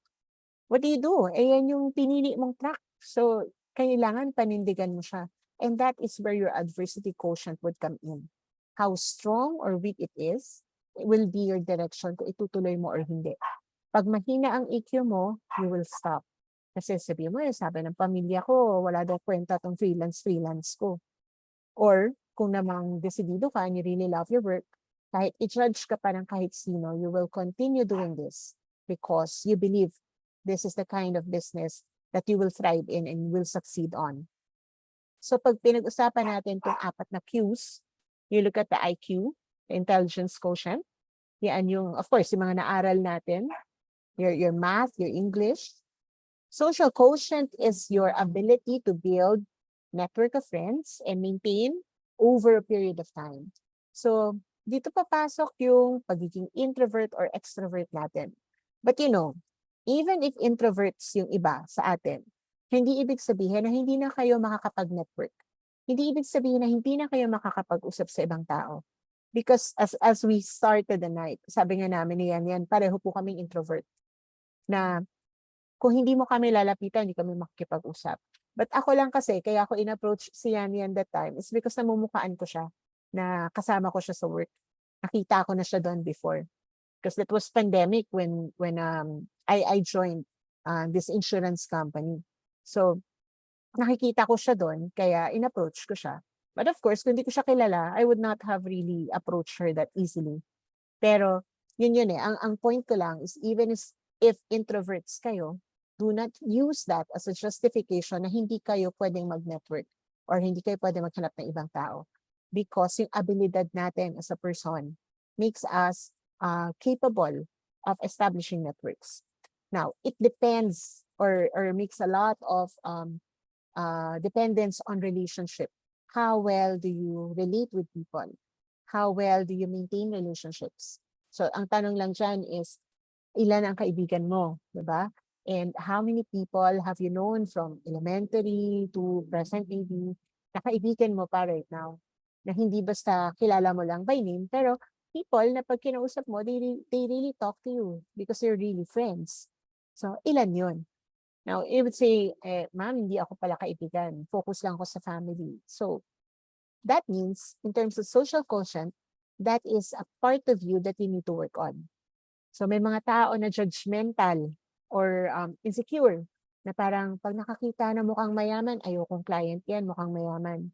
what do you do? Eh, yan yung pinili mong track. So, kailangan panindigan mo siya. And that is where your adversity quotient would come in. How strong or weak it is, it will be your direction kung itutuloy mo or hindi. Pag mahina ang EQ mo, you will stop. Kasi sabi mo, sabi ng pamilya ko, wala daw kwenta tong freelance ko. Or, kung namang desidido ka and you really love your work, kahit i-judge ka pa ng kahit sino, you will continue doing this because you believe this is the kind of business that you will thrive in and will succeed on. So pag pinag-usapan natin itong apat na Qs, you look at the IQ, the intelligence quotient. Yan yung, of course, yung mga naaral natin, your math, your English. Social quotient is your ability to build network of friends and maintain over a period of time. So, dito papasok yung pagiging introvert or extrovert natin. But you know, even if introverts yung iba sa atin, hindi ibig sabihin na hindi na kayo makakapag-network. Hindi ibig sabihin na hindi na kayo makakapag-usap sa ibang tao. Because as we started the night, sabi nga namin yan, pareho po kaming introvert. Na kung hindi mo kami lalapitan, hindi kami makikipag-usap. But ako lang kasi, kaya ako in-approach si Yan that time, is because namumukaan ko siya, na kasama ko siya sa work. Nakita ko na siya doon before. Because that was pandemic when I joined this insurance company. So, nakikita ko siya doon, kaya in-approach ko siya. But of course, kung hindi ko siya kilala, I would not have really approached her that easily. Pero, yun eh. Ang point ko lang is even if introverts kayo, do not use that as a justification na hindi kayo pwedeng mag-network or hindi kayo pwedeng maghanap ng ibang tao. Because yung abilidad natin as a person makes us capable of establishing networks. Now, it depends or makes a lot of dependence on relationship. How well do you relate with people? How well do you maintain relationships? So, ang tanong lang dyan is, ilan ang kaibigan mo, di ba? And how many people have you known from elementary to present maybe na kaibigan mo pa right now? Na hindi basta kilala mo lang by name, pero people na pag kinausap mo, they really talk to you because they're really friends. So, ilan yun? Now, I would say, ma'am, hindi ako pala kaibigan. Focus lang ako sa family. So, that means, in terms of social quotient, that is a part of you that you need to work on. So, may mga tao na judgmental or insecure na parang pag nakakita na mukhang mayaman, ayokong client yan, mukhang mayaman.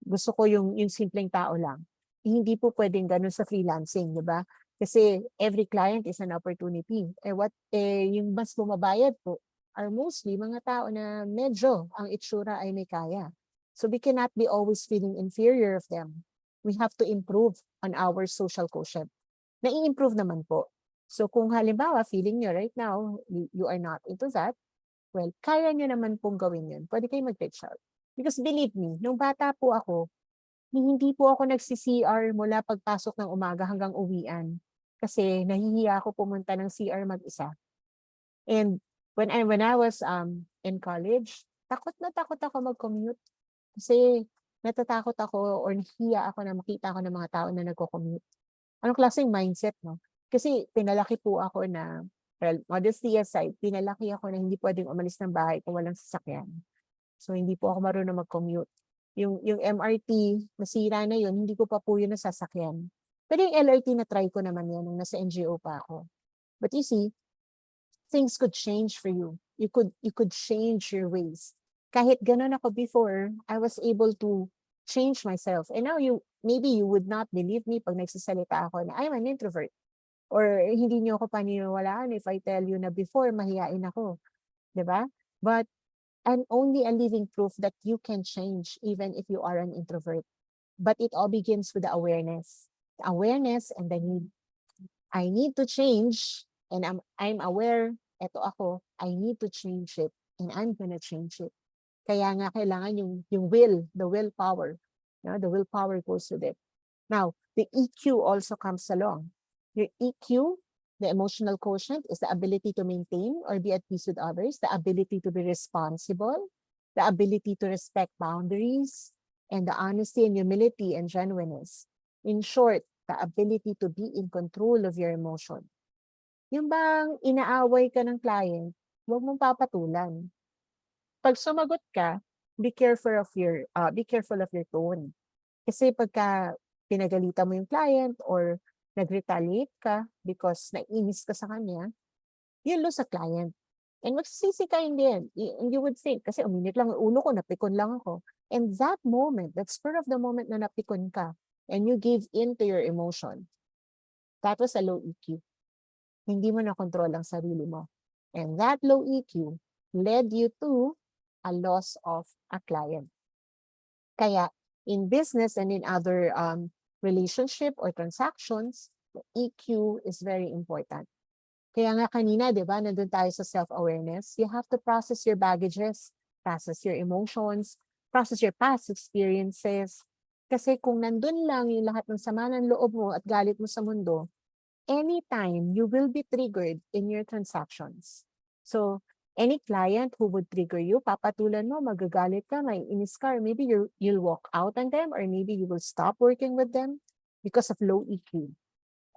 Gusto ko yung simpleng tao lang. Hindi po pwedeng ganun sa freelancing, di ba? Kasi every client is an opportunity. Yung mas bumabayad po are mostly mga tao na medyo ang itsura ay may kaya. So we cannot be always feeling inferior of them. We have to improve on our social quotient. Nai-improve naman po. So kung halimbawa, feeling nyo right now, you are not into that, well, kaya nyo naman pong gawin yun. Pwede kayo mag-reach out. Because believe me, nung bata po ako, hindi po ako nagsi-CR mula pagpasok ng umaga hanggang uwian. Kasi nahihiya ako pumunta ng CR mag-isa. And when I was in college, takot na takot ako mag-commute. Kasi natatakot ako or nahihiya ako na makita ako ng mga tao na nagko-commute. Anong klaseng mindset, no? Kasi pinalaki po ako na, well, modesty aside, pinalaki ako na hindi pwedeng umalis ng bahay kung walang sasakyan. So, hindi po ako marunong mag-commute. Yung MRT, nasira na yun, hindi ko pa po yun nasasakyan. Pero yung LRT na try ko naman yan nung nasa NGO pa ako. But you see, things could change for you. You could change your ways. Kahit ganun ako before, I was able to change myself. And now maybe you would not believe me pag nagsasalita ako na I'm an introvert. Or hindi niyo ako paniniwalaan if I tell you na before mahiyain ako. 'Di ba? But I'm only a living proof that you can change even if you are an introvert. But it all begins with the awareness. The awareness and the need. I need to change and I'm aware, eto ako, I need to change it and I'm gonna change it. Kaya nga kailangan yung will, the willpower. No? The willpower goes with it. Now, the EQ also comes along. Your EQ, the emotional quotient, is the ability to maintain or be at peace with others, the ability to be responsible, the ability to respect boundaries, and the honesty and humility and genuineness. In short, the ability to be in control of your emotion. Yung bang inaaway ka ng client, huwag mong papatulan. Pag sumagot ka, be careful of your tone. Kasi pagka pinagalitan mo yung client or nag-retaliate ka because nainis ka sa kanya, you lose a client. And magsisisi ka din. And you would think, kasi uminit lang ang ulo ko, napikon lang ako. And that moment, that spur of the moment na napikon ka, and you give in to your emotion, that was a low EQ. Hindi mo na-control ang sarili mo. And that low EQ led you to a loss of a client. Kaya, in business and in other relationship or transactions, the EQ is very important. Kaya nga kanina, di ba, nandun tayo sa self-awareness, you have to process your baggages, process your emotions, process your past experiences. Kasi kung nandun lang yung lahat ng sama ng loob mo at galit mo sa mundo, anytime you will be triggered in your transactions. So, any client who would trigger you, papatulan mo, magagalit ka, may inis ka, or maybe you'll walk out on them, or maybe you will stop working with them because of low EQ.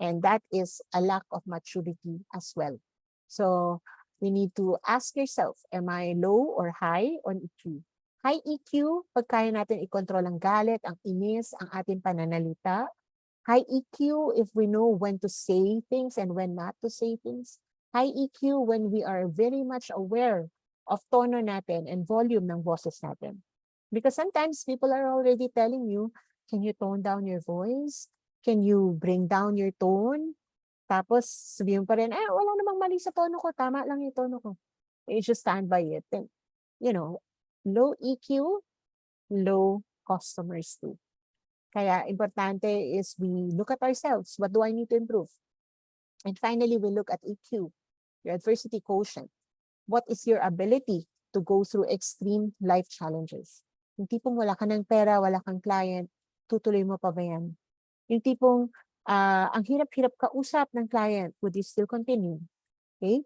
And that is a lack of maturity as well. So we need to ask yourself, am I low or high on EQ? High EQ, pag kaya natin i-control ang galit, ang inis, ang ating pananalita. High EQ if we know when to say things and when not to say things. High EQ when we are very much aware of tono natin and volume ng boses natin. Because sometimes people are already telling you, can you tone down your voice? Can you bring down your tone? Tapos sabihin pa rin, wala namang mali sa tono ko, tama lang yung tono ko. You just stand by it. And, low EQ, low customers too. Kaya importante is we look at ourselves. What do I need to improve? And finally, we look at EQ, your adversity quotient. What is your ability to go through extreme life challenges? Yung tipong wala ka ng pera, wala kang client, tutuloy mo pa ba yan? Yung tipong ang hirap-hirap kausap ng client, would you still continue? Okay?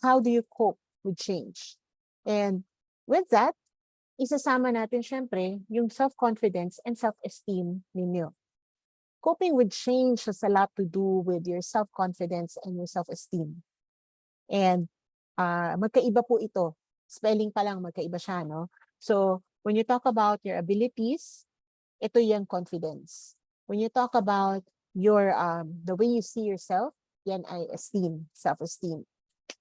How do you cope with change. And with that, isasama natin syempre yung self-confidence and self-esteem ninyo. Coping with change has a lot to do with your self-confidence and your self-esteem. And magkaiba po ito. Spelling pa lang magkaiba siya, no? So, when you talk about your abilities, ito yung confidence. When you talk about your the way you see yourself, yan ay esteem, self-esteem.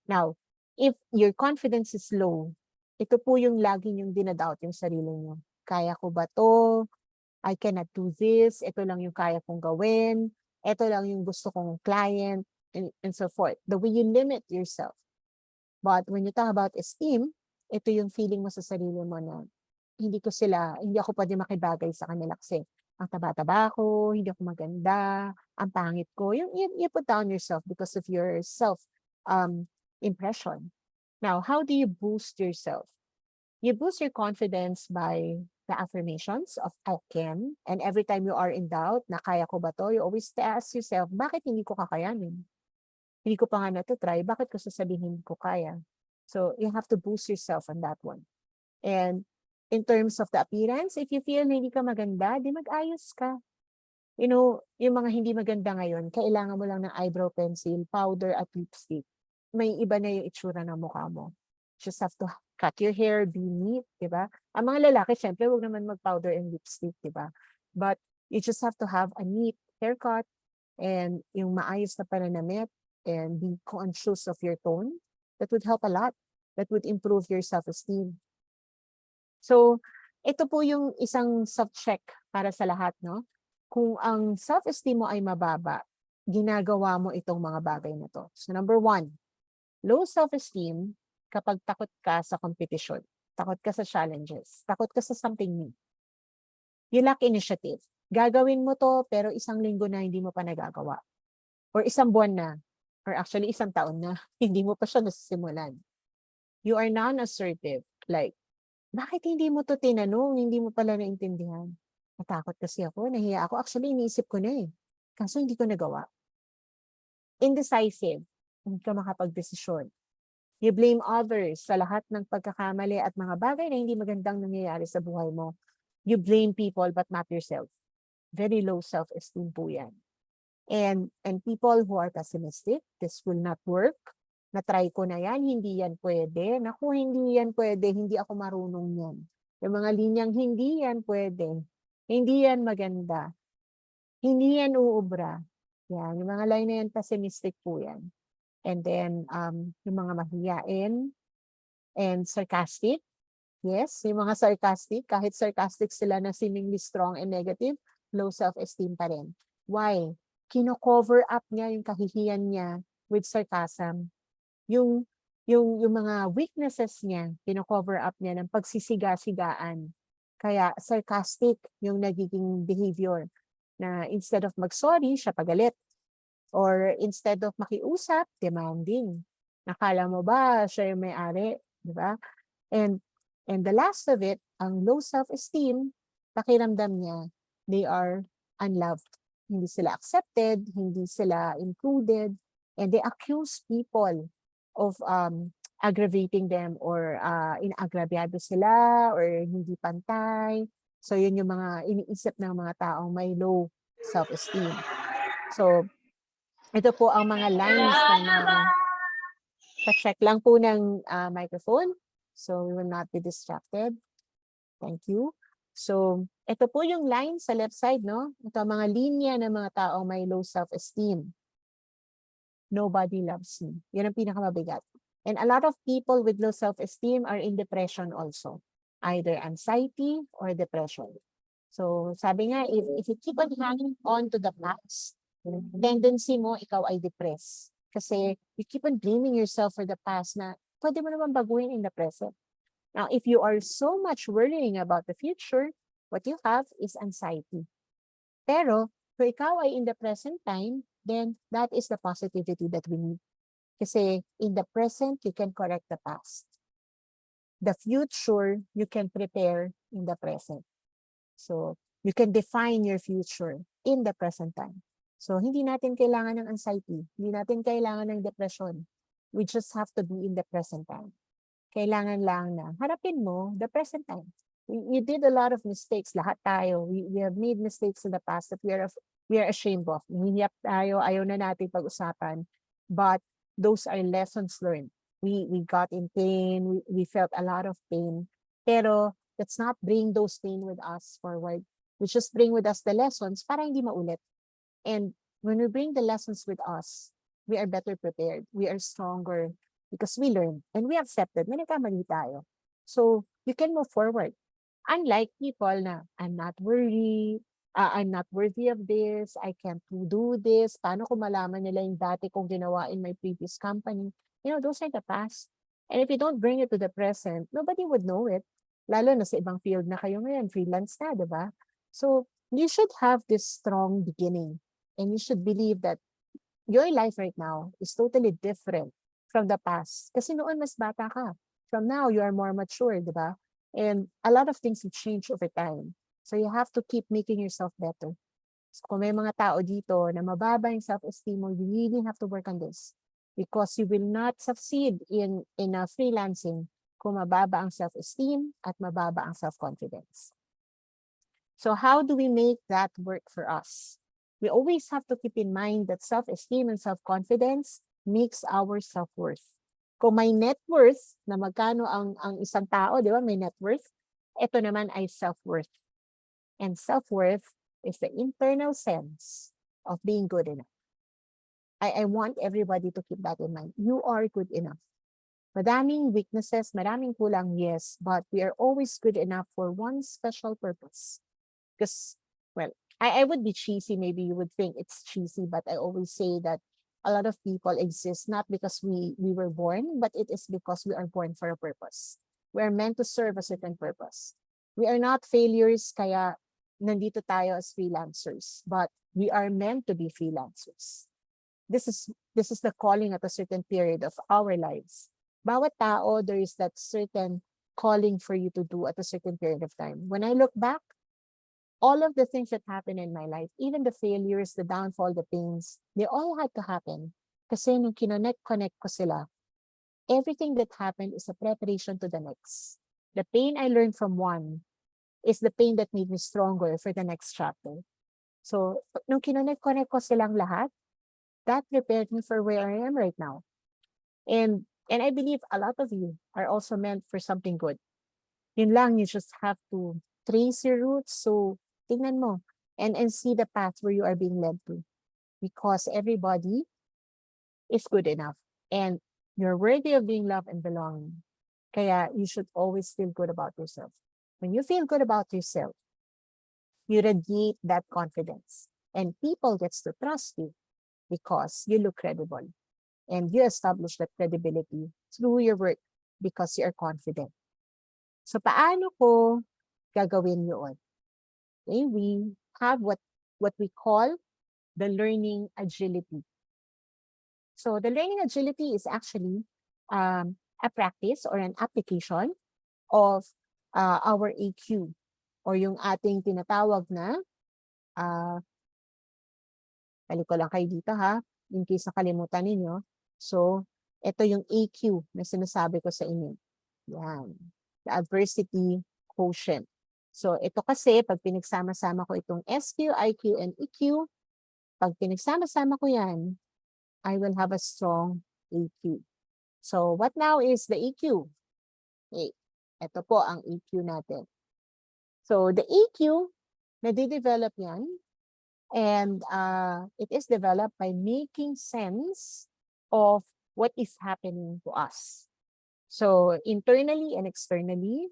Now, if your confidence is low, ito po yung lagi yung dinadoubt yung sarili nyo. Kaya ko ba to? I cannot do this. Ito lang yung kaya kong gawin. Ito lang yung gusto kong client, and so forth. The way you limit yourself. But when you talk about esteem, ito yung feeling mo sa sarili mo na hindi ako pwede makibagay sa kanila kasi ang taba-taba ko, hindi ako maganda, ang pangit ko. You put down yourself because of your self impression. Now, how do you boost yourself? You boost your confidence by the affirmations of I can. And every time you are in doubt, na kaya ko ba to, you always ask yourself, bakit hindi ko kakayanin? Hindi ko pa nga na-try, bakit ko sasabihin ko kaya? So, you have to boost yourself on that one. And in terms of the appearance, if you feel na hindi ka maganda, di mag-ayos ka. You know, yung mga hindi maganda ngayon, kailangan mo lang ng eyebrow pencil, powder, at lipstick. May iba na yung itsura ng mukha mo. Just have to cut your hair, be neat, di ba? Ang mga lalaki, syempre, huwag naman mag-powder and lipstick, di ba? But you just have to have a neat haircut and yung maayos na pananamit and be conscious of your tone. That would help a lot. That would improve your self-esteem. So, ito po yung isang self-check para sa lahat, no? Kung ang self-esteem mo ay mababa, ginagawa mo itong mga bagay na to. So, number 1, low self-esteem kapag takot ka sa competition, takot ka sa challenges, takot ka sa something new. You lack initiative. Gagawin mo to, pero isang linggo na hindi mo pa nagagawa. Or isang buwan na, or actually isang taon na, hindi mo pa siya nasisimulan. You are non-assertive. Like, bakit hindi mo to tinanong? Hindi mo pala naintindihan. Natakot kasi ako, nahiya ako. Actually, iniisip ko na eh. Kaso hindi ko nagawa. Indecisive. Hindi ka makapag-desisyon. You blame others sa lahat ng pagkakamali at mga bagay na hindi magandang nangyayari sa buhay mo. You blame people but not yourself. Very low self-esteem po yan. And people who are pessimistic, this will not work. Na-try ko na yan, hindi yan pwede. Naku, hindi yan pwede, hindi ako marunong yan. Yung mga linyang hindi yan pwede, hindi yan maganda, hindi yan uubra. Yan, yung mga line na yan, pessimistic po yan. And then, yung mga mahiyain and sarcastic. Yes, yung mga sarcastic, kahit sarcastic sila na seemingly strong and negative, low self-esteem pa rin. Why? Kino-cover up niya yung kahihiyan niya with sarcasm. Yung mga weaknesses niya, kino-cover up niya ng pagsisiga-sigaan. Kaya sarcastic yung nagiging behavior na instead of mag-sorry, siya pagalit. Or instead of makiusap, demanding. Nakala mo ba siya yung may-ari? Diba? And the last of it, ang low self-esteem, pakiramdam niya, they are unloved. Hindi sila accepted, hindi sila included, and they accuse people of aggravating them or inagrabyado sila or hindi pantay. So yun yung mga iniisip ng mga taong may low self-esteem. So ito po ang mga lines ng mga pa-check lang po ng microphone. So we will not be distracted. Thank you. So ito po yung line sa left side, no? Ito ang mga linya ng mga taong may low self-esteem. Nobody loves me. Yan ang pinakamabigat. And a lot of people with low self-esteem are in depression also. Either anxiety or depression. So sabi nga, if you keep on hanging on to the past, tendency mo, ikaw ay depressed. Kasi you keep on blaming yourself for the past na pwede mo naman baguhin in the present. Now, if you are so much worrying about the future, what you have is anxiety. Pero, kung ikaw ay in the present time, then that is the positivity that we need. Kasi in the present, you can correct the past. The future, you can prepare in the present. So, you can define your future in the present time. So, hindi natin kailangan ng anxiety. Hindi natin kailangan ng depression. We just have to be in the present time. Kailangan lang na harapin mo the present time. You did a lot of mistakes. Lahat tayo. We have made mistakes in the past that we are ashamed of. Hiniyap tayo, ayaw na natin pag-usapan. But those are lessons learned. We got in pain, we felt a lot of pain. Pero let's not bring those pain with us forward. We just bring with us the lessons para hindi maulit. And when we bring the lessons with us, we are better prepared. We are stronger because we learn and we accepted na nagkamali tayo. So you can move forward. Unlike people na, I'm not worried, I'm not worthy of this, I can't do this, paano ko malaman nila yung dati kong ginawa in my previous company? You know, those are the past. And if you don't bring it to the present, nobody would know it. Lalo na sa ibang field na kayo ngayon, freelance na, di ba? So you should have this strong beginning and you should believe that your life right now is totally different from the past. Kasi noon mas bata ka. From now, you are more mature, di ba? And a lot of things will change over time. So you have to keep making yourself better. So kung may mga tao dito na mababa yung self-esteem mo, you really have to work on this. Because you will not succeed in freelancing kung mababa ang self-esteem at mababa ang self-confidence. So how do we make that work for us? We always have to keep in mind that self-esteem and self-confidence makes our self-worth. Kung may net worth, na magkano ang isang tao, di ba, may net worth, ito naman ay self-worth. And self-worth is the internal sense of being good enough. I want everybody to keep that in mind. You are good enough. Madaming weaknesses, maraming kulang, yes, but we are always good enough for one special purpose. Because, well, I would be cheesy, maybe you would think it's cheesy, but I always say that a lot of people exist not because we were born, but it is because we are born for a purpose. We are meant to serve a certain purpose. We are not failures kaya nandito tayo as freelancers, but we are meant to be freelancers. This is the calling at a certain period of our lives. Bawat tao, there is that certain calling for you to do at a certain period of time. When I look back, all of the things that happened in my life, even the failures, the downfall, the pains, they all had to happen. Kasi nung connect ko sila, everything that happened is a preparation to the next. The pain I learned from one is the pain that made me stronger for the next chapter. So, nung connect ko silang lahat, that prepared me for where I am right now. And I believe a lot of you are also meant for something good. Yun lang, you just have to trace your roots. So, tingnan mo and see the path where you are being led to. Because everybody is good enough. And you're worthy of being loved and belonging. Kaya you should always feel good about yourself. When you feel good about yourself, you radiate that confidence. And people gets to trust you because you look credible. And you establish that credibility through your work because you are confident. So paano ko gagawin yun? Okay, we have what we call the learning agility. So the learning agility is actually a practice or an application of our AQ or yung ating tinatawag na balik ko lang kayo dito ha, in case nakalimutan ninyo. So, ito yung AQ na sinasabi ko sa inyo. Yan. The adversity quotient. So, ito kasi, pag pinagsama-sama ko itong SQ, IQ, and EQ, pag pinagsama-sama ko yan, I will have a strong AQ. So, what now is the EQ? Okay. Ito po ang EQ natin. So, the EQ, nade-develop yan, and it is developed by making sense of what is happening to us. So internally and externally,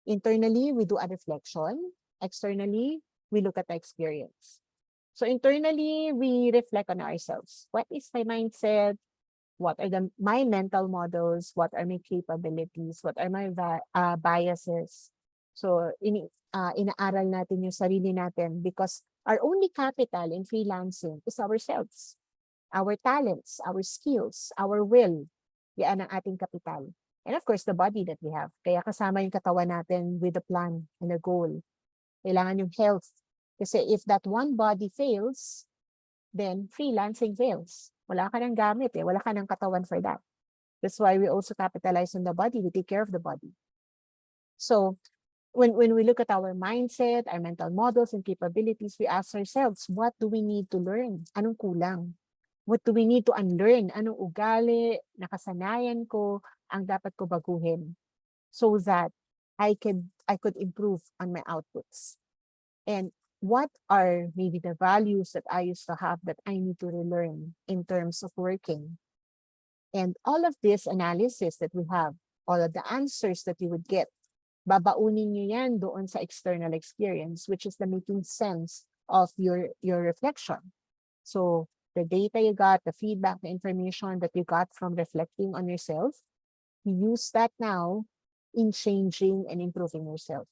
we do a reflection. Externally, we look at the experience. So internally, we reflect on ourselves. What is my mindset? What are my mental models? What are my capabilities? What are my biases? So inaaral natin yung sarili natin because our only capital in freelancing is ourselves. Our talents, our skills, our will, yan ang ating kapital. And of course, the body that we have. Kaya kasama yung katawan natin with a plan and a goal. Kailangan yung health. Kasi if that one body fails, then freelancing fails. Wala ka ng gamit wala ka ng katawan for that. That's why we also capitalize on the body. We take care of the body. So when we look at our mindset, our mental models and capabilities, we ask ourselves, what do we need to learn? Anong kulang? What do we need to unlearn? Anong ugali, nakasanayan ko, ang dapat ko baguhin so that I could improve on my outputs? And what are maybe the values that I used to have that I need to relearn in terms of working? And all of this analysis that we have, all of the answers that you would get, babaunin nyo yan doon sa external experience, which is the making sense of your reflection. So the data you got, the feedback, the information that you got from reflecting on yourself, you use that now in changing and improving yourself.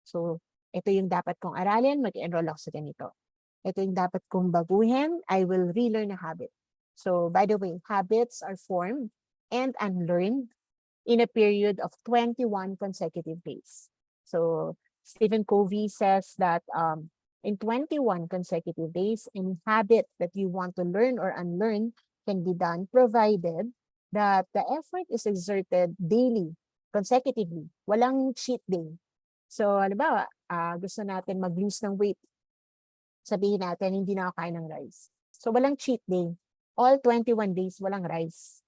So ito yung dapat kong aralin, mag-enroll ako sa ganito. Ito yung dapat kong baguhin, I will relearn a habit. So by the way, habits are formed and unlearned in a period of 21 consecutive days. So Stephen Covey says that in 21 consecutive days, any habit that you want to learn or unlearn can be done provided that the effort is exerted daily, consecutively. Walang cheat day. So halimbawa, gusto natin mag-lose ng weight. Sabihin natin, hindi na ako kain ng rice. So walang cheat day. All 21 days, walang rice.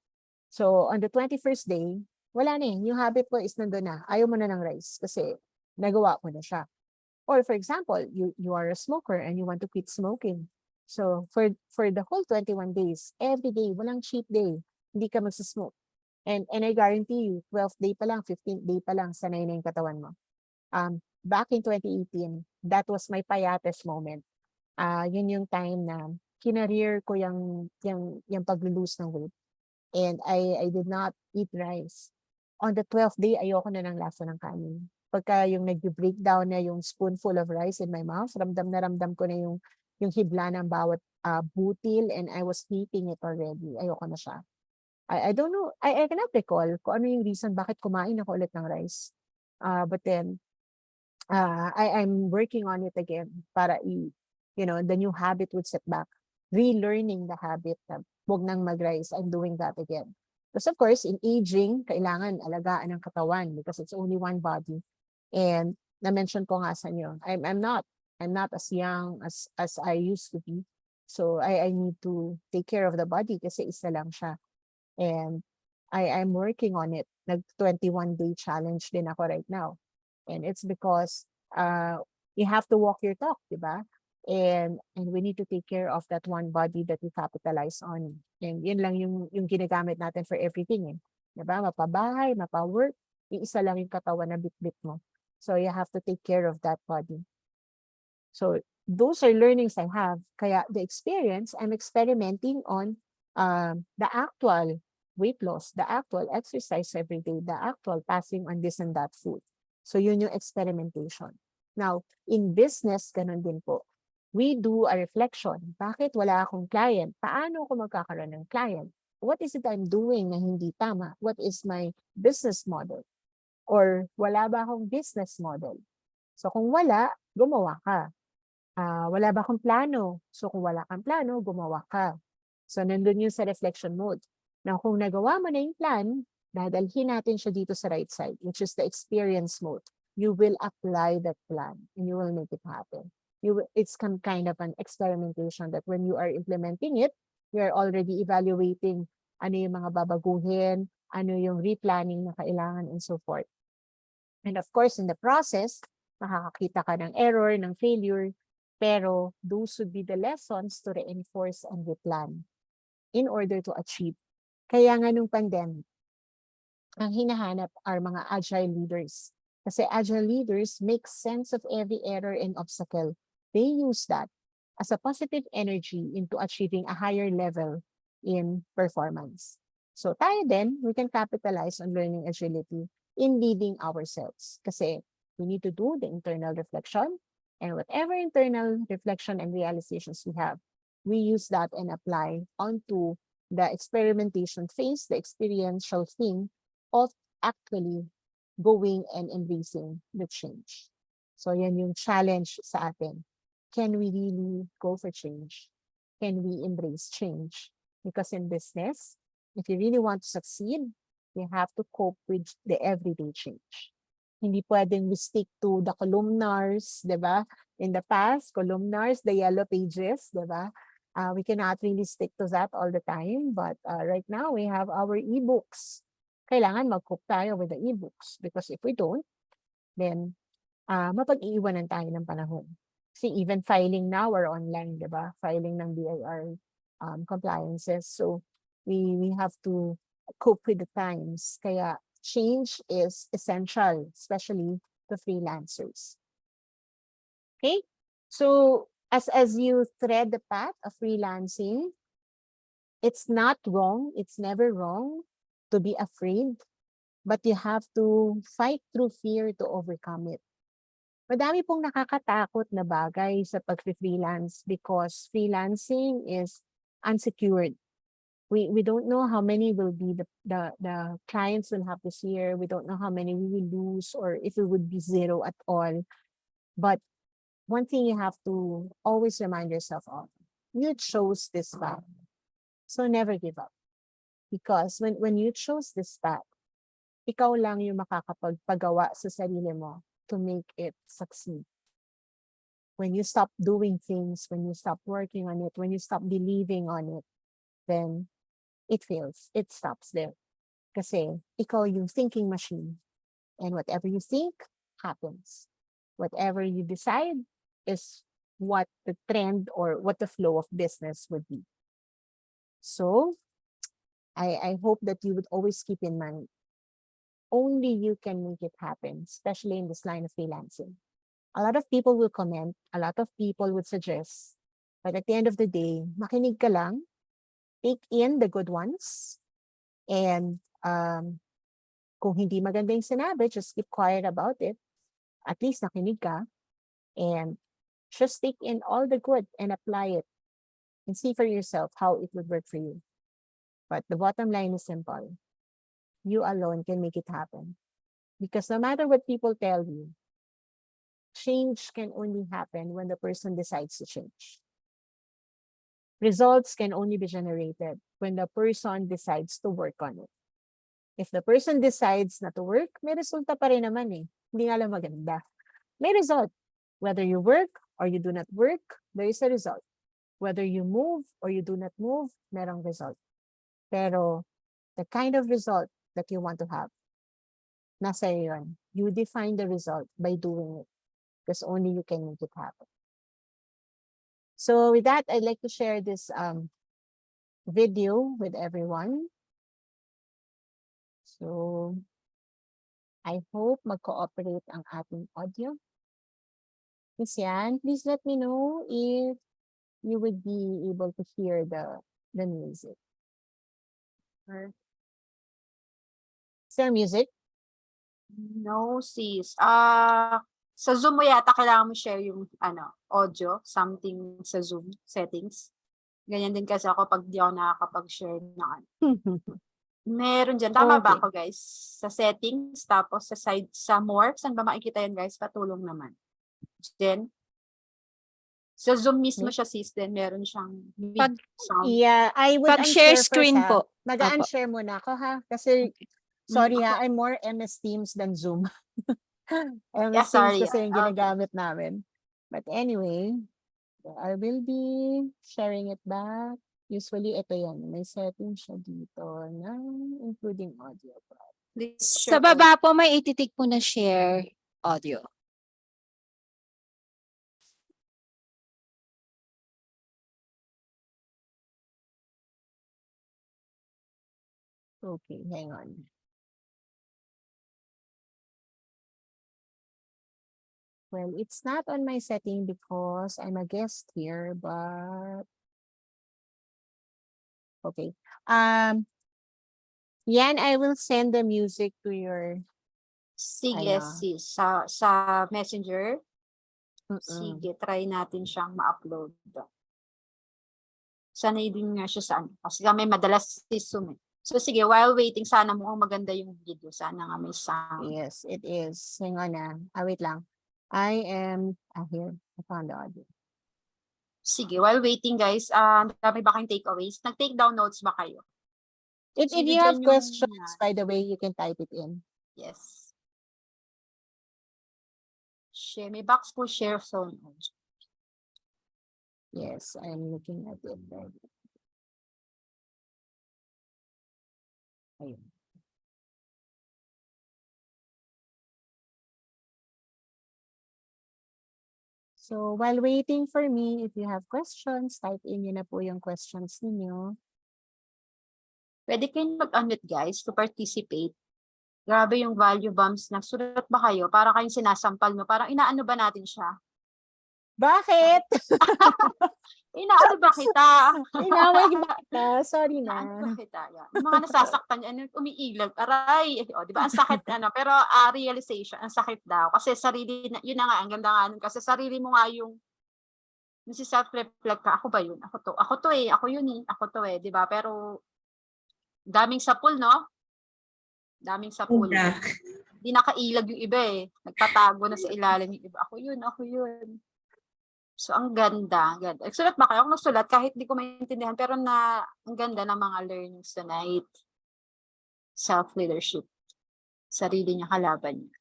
So on the 21st day, wala na eh. Yung habit mo is nandun na. Ayaw mo na ng rice kasi nagawa mo na siya. Or for example, you are a smoker and you want to quit smoking. So for the whole 21 days, every day, walang cheat day. Hindi ka magsasmoke. And I guarantee you, 12th day pa lang, 15th day pa lang, sanay na yung katawan mo. Back in 2018, that was my payates moment. Yun yung time na kinareer ko yung pag-lose ng weight. And I did not eat rice. On the 12th day, ayoko na ng lasa ng kanin. Pagka yung nag-breakdown na yung spoonful of rice in my mouth, ramdam na ramdam ko na yung hibla ng bawat butil and I was hating it already. Ayoko na siya. I don't know, I cannot recall kung ano yung reason bakit kumain ako ulit ng rice. But then, I'm working on it again para the new habit would set back. Relearning the habit na huwag nang mag-rice. I'm doing that again. Because of course, in aging, kailangan alagaan ng katawan because it's only one body. And na-mention ko nga sa inyo, I'm not as young as I used to be. So I need to take care of the body kasi isa lang siya. And I'm working on it. Nag-21-day challenge din ako right now. And it's because you have to walk your talk, di ba? And we need to take care of that one body that we capitalize on. And yun lang yung ginagamit natin for everything. Diba? Mapabahay, mapawork, iisa lang yung katawan na bit-bit mo. So you have to take care of that body. So those are learnings I have. Kaya the experience, I'm experimenting on the actual weight loss, the actual exercise every day, the actual passing on this and that food. So yun yung experimentation. Now, in business, ganun din po. We do a reflection. Bakit wala akong client? Paano ako magkakaroon ng client? What is it I'm doing na hindi tama? What is my business model? Or wala ba akong business model? So kung wala, gumawa ka. Wala ba akong plano? So kung wala kang plano, gumawa ka. So nandun yun sa reflection mode. Now kung nagawa mo na yung plan, dadalhin natin siya dito sa right side, which is the experience mode. You will apply that plan and you will make it happen. It's kind of an experimentation that when you are implementing it, you are already evaluating ano yung mga babaguhin, ano yung replanning na kailangan and so forth. And of course, in the process, makakakita ka ng error, ng failure, pero those would be the lessons to reinforce and replan in order to achieve. Kaya nga nung pandemic, ang hinahanap are mga agile leaders. Kasi agile leaders make sense of every error and obstacle. They use that as a positive energy into achieving a higher level in performance. So tayo din, we can capitalize on learning agility in leading ourselves. Kasi we need to do the internal reflection, and whatever internal reflection and realizations we have, we use that and apply onto the experimentation phase, the experiential thing of actually going and embracing the change. So yan yung challenge sa atin. Can we really go for change? Can we embrace change? Because in business, if you really want to succeed, We have to cope with the everyday change. Hindi pwedeng we stick to the columnars, di ba? In the past, columnars, the yellow pages, di ba? We cannot really stick to that all the time. But right now, we have our ebooks. Kailangan mag-cope tayo with the ebooks. Because if we don't, then mapag-iiwanan tayo ng panahon. See, even filing now are online, di ba? Filing ng BIR compliances. So, we have to cope with the times. Kaya, change is essential, especially to freelancers. Okay? So, as you thread the path of freelancing, it's not wrong, it's never wrong to be afraid, but you have to fight through fear to overcome it. Madami pong nakakatakot na bagay sa pag-freelance because freelancing is unsecured. We don't know how many will be the clients we'll have this year. We don't know how many we will lose or if it would be zero at all. But one thing you have to always remind yourself of, you chose this path. So never give up. Because when you chose this path, ikaw lang yung makakapagpagawa sa sarili mo to make it succeed. When you stop doing things, when you stop working on it, when you stop believing on it, then it fails. It stops there. Kasi ikaw yung thinking machine. And whatever you think, happens. Whatever you decide is what the trend or what the flow of business would be. So, I hope that you would always keep in mind, only you can make it happen, especially in this line of freelancing. A lot of people will comment, a lot of people would suggest, but at the end of the day, makinig ka lang, take in the good ones, and kung hindi maganda yung sinabi, just keep quiet about it. At least nakinig ka, and just take in all the good and apply it, and see for yourself how it would work for you. But the bottom line is simple. You alone can make it happen. Because no matter what people tell you, change can only happen when the person decides to change. Results can only be generated when the person decides to work on it. If the person decides not to work, may resulta pa rin naman eh. Hindi nga lang maganda. May result. Whether you work or you do not work, there is a result. Whether you move or you do not move, merong result. Pero the kind of result that you want to have, nasa yun. You define the result by doing it. Because only you can make it happen. So with that, I'd like to share this video with everyone. So I hope mag-cooperate ang ating audio. Miss Yan, please let me know if you would be able to hear the music. Is there music? No, sis. Sa Zoom mo yata kailangan mo share yung audio, something sa Zoom settings. Ganyan din kasi ako pag di ako nakakapag-share ng Meron dyan. Tama ba ako, guys? Sa settings, tapos sa side, sa more. Saan ba makikita yan, guys? Patulong naman. Then, sa Zoom mismo siya, sis, then meron siyang sound. Yeah, I would Pag-share unshare screen first, po. Mag-unshare muna ako, ha? Kasi, sorry ha, I'm more MS Teams than Zoom. MS Teams kasi yung ginagamit namin. But anyway, I will be sharing it back. Usually, ito yan. May setting siya dito na including audio. Sa baba po, may ititik po na share audio. Okay, hang on. Well, it's not on my setting because I'm a guest here, but okay. Yan, I will send the music to your Sige, sis. Sa Messenger. Sige, try natin siyang ma-upload. Sanay din nga siya sa kasi may madalas si Zoom. So sige, while waiting, sana mukhang maganda yung video. Sana nga may sound. Yes, it is. Hang on na. Wait lang. I am here. I found the audio. Sige, while waiting guys, dami ba kayong takeaways? Nag-take down notes ba kayo? If Sino you have dyan yung questions, by the way, you can type it in. Yes. Share. May box po share zone. Yes, I'm looking at it right now. Ayun. So, while waiting for me, if you have questions, type in yun na po yung questions ninyo. Pwede kayong mag-unmute guys to participate. Grabe yung value bombs. Nagsulat ba kayo? Para kayong sinasampal nyo. Parang inaano ba natin siya? Bakit? Inaano ba kita? Inaway ba kita? Sorry Inaano ba na. kita? Yan. Yung mga nasasaktan yan, umiilag. Aray. O, di ba? Ang sakit, pero realization, ang sakit daw. Kasi sarili, yun na nga, ang ganda nga nun. Kasi sarili mo nga yung self-reflect ka. Ako ba yun? Ako to eh. Ako yun eh. Ako to eh. Di ba? Pero, daming sapul, no? Daming sapul. Hindi nakailag yung iba eh. Nagtatago na sa ilalim yung iba. Ako yun, ako yun. So, ang ganda. Ganda. Sulat ba kayo? Ako nagsulat kahit di ko maintindihan. Pero ang ganda ng mga learnings tonight. Self-leadership. Sarili niya, kalaban niya.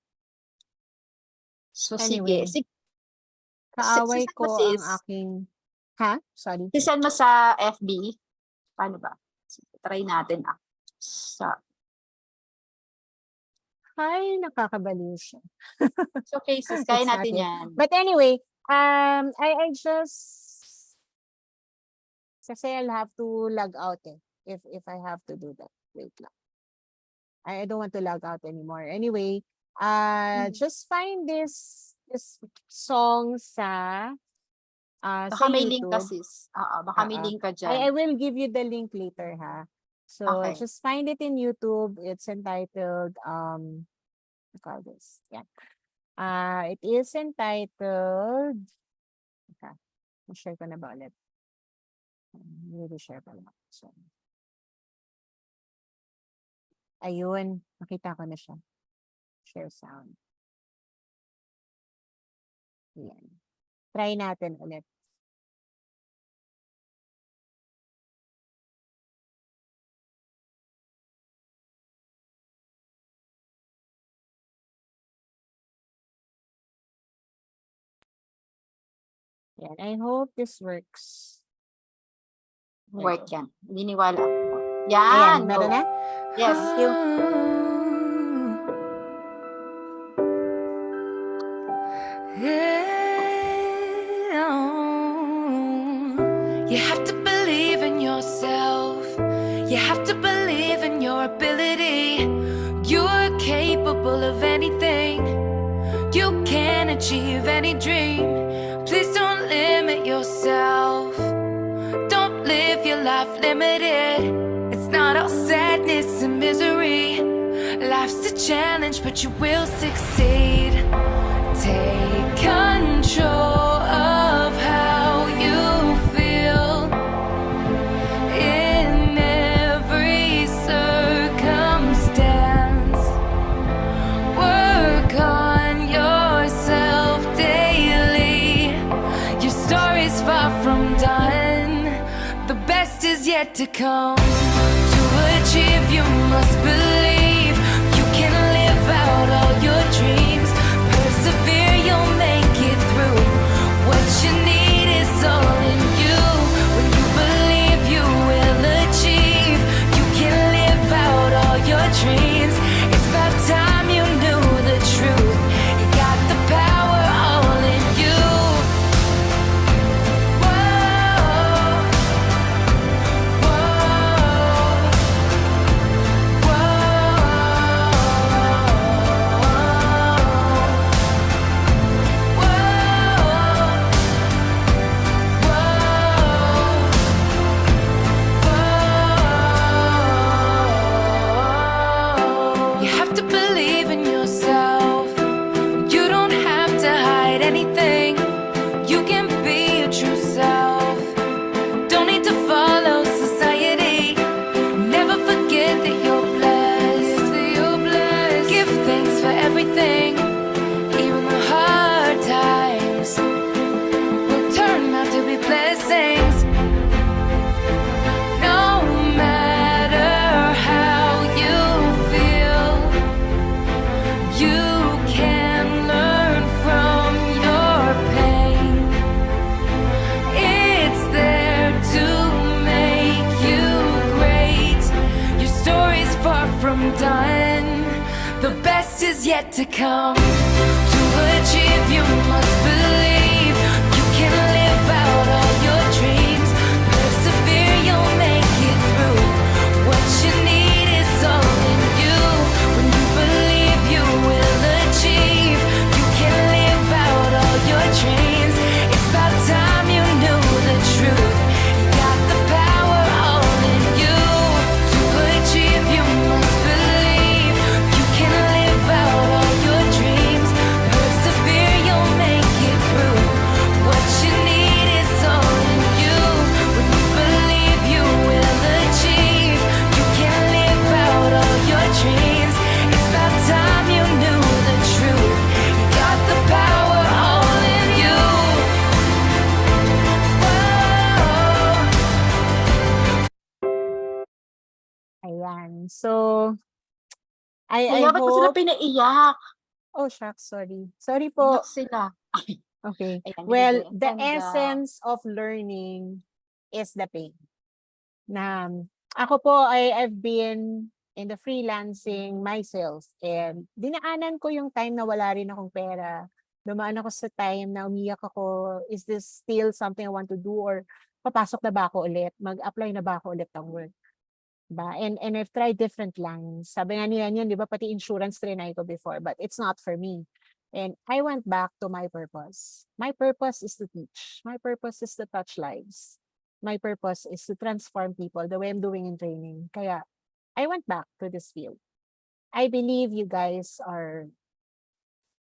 So, Anyway, sige. kaaway Sisend ko mo, ang sis. aking... Ha? Sorry. Sisend mo sa FB. Paano ba? Try natin. Ay, nakakabaliw siya. So, okay, sis. Kaya It's not natin yet. yan. But anyway, I just... Kasi I'll have to log out eh. If I have to do that. Wait lang. I don't want to log out anymore. Anyway, just find this song sa Baka may link ka, YouTube. sis. Baka may link ka dyan. I will give you the link later, ha? So Okay. just find it in YouTube. It's entitled, what call this? Yeah. It is entitled, okay. Share ko na ba ulit? Really share pa lang. So, ayun, nakita ko na siya. Share sound. Yan. Try natin ulit. Yan. I hope this works. Work yan. Niniwala. Ayan, Yan. meron go. na? Yes. Thank you. You have to believe in yourself. You have to believe in your ability. You're capable of anything. You can achieve any dream. Please don't limit yourself. Don't live your life limited. It's not all sadness and misery. Life's a challenge, but you will succeed. Take control of how you feel in every circumstance. Work on yourself daily. Your story's far from done. The best is yet to come. To achieve, you must believe. You can live out all your dreams. Persevere, you'll make it through. What you need is all in you. When you believe, you will achieve. You can live out all your dreams. It's about time you knew the truth. You got the power all in you. Whoa, whoa, whoa. yet to come. To achieve, you must believe. You can live out all your dreams. Persevere, you'll make it through. What you need is all in you. When you believe, you will achieve. You can live out all your dreams. It's about time you knew the truth. You got the power all in you. To achieve, you must believe. You can live out all your dreams. Persevere, you'll make it through. What you need is all in you. When you believe, you will achieve. You can live out all your dreams. It's about time you knew the truth. You got the power all in you. Whoa. Ayan. So, I Kaya ba't mo sila hope, pinaiyak? oh shucks, sorry. Sorry Iyak po. sila. Okay. Ayan, Well, sige. the And, essence of learning is the pain. Na ako po I've been in the freelancing myself and dinaanan ko yung time na wala rin akong pera. Dumaan ako sa time na umiyak ako, is this still something I want to do or papasok na ba ako ulit? Mag-apply na ba ako ulit ng work? Diba? And I've tried different lines. Sabi nga niya yan, di ba, pati insurance trinay ko before, but it's not for me. And I went back to my purpose. My purpose is to teach. My purpose is to touch lives. My purpose is to transform people the way I'm doing in training. Kaya I went back to this field. I believe you guys are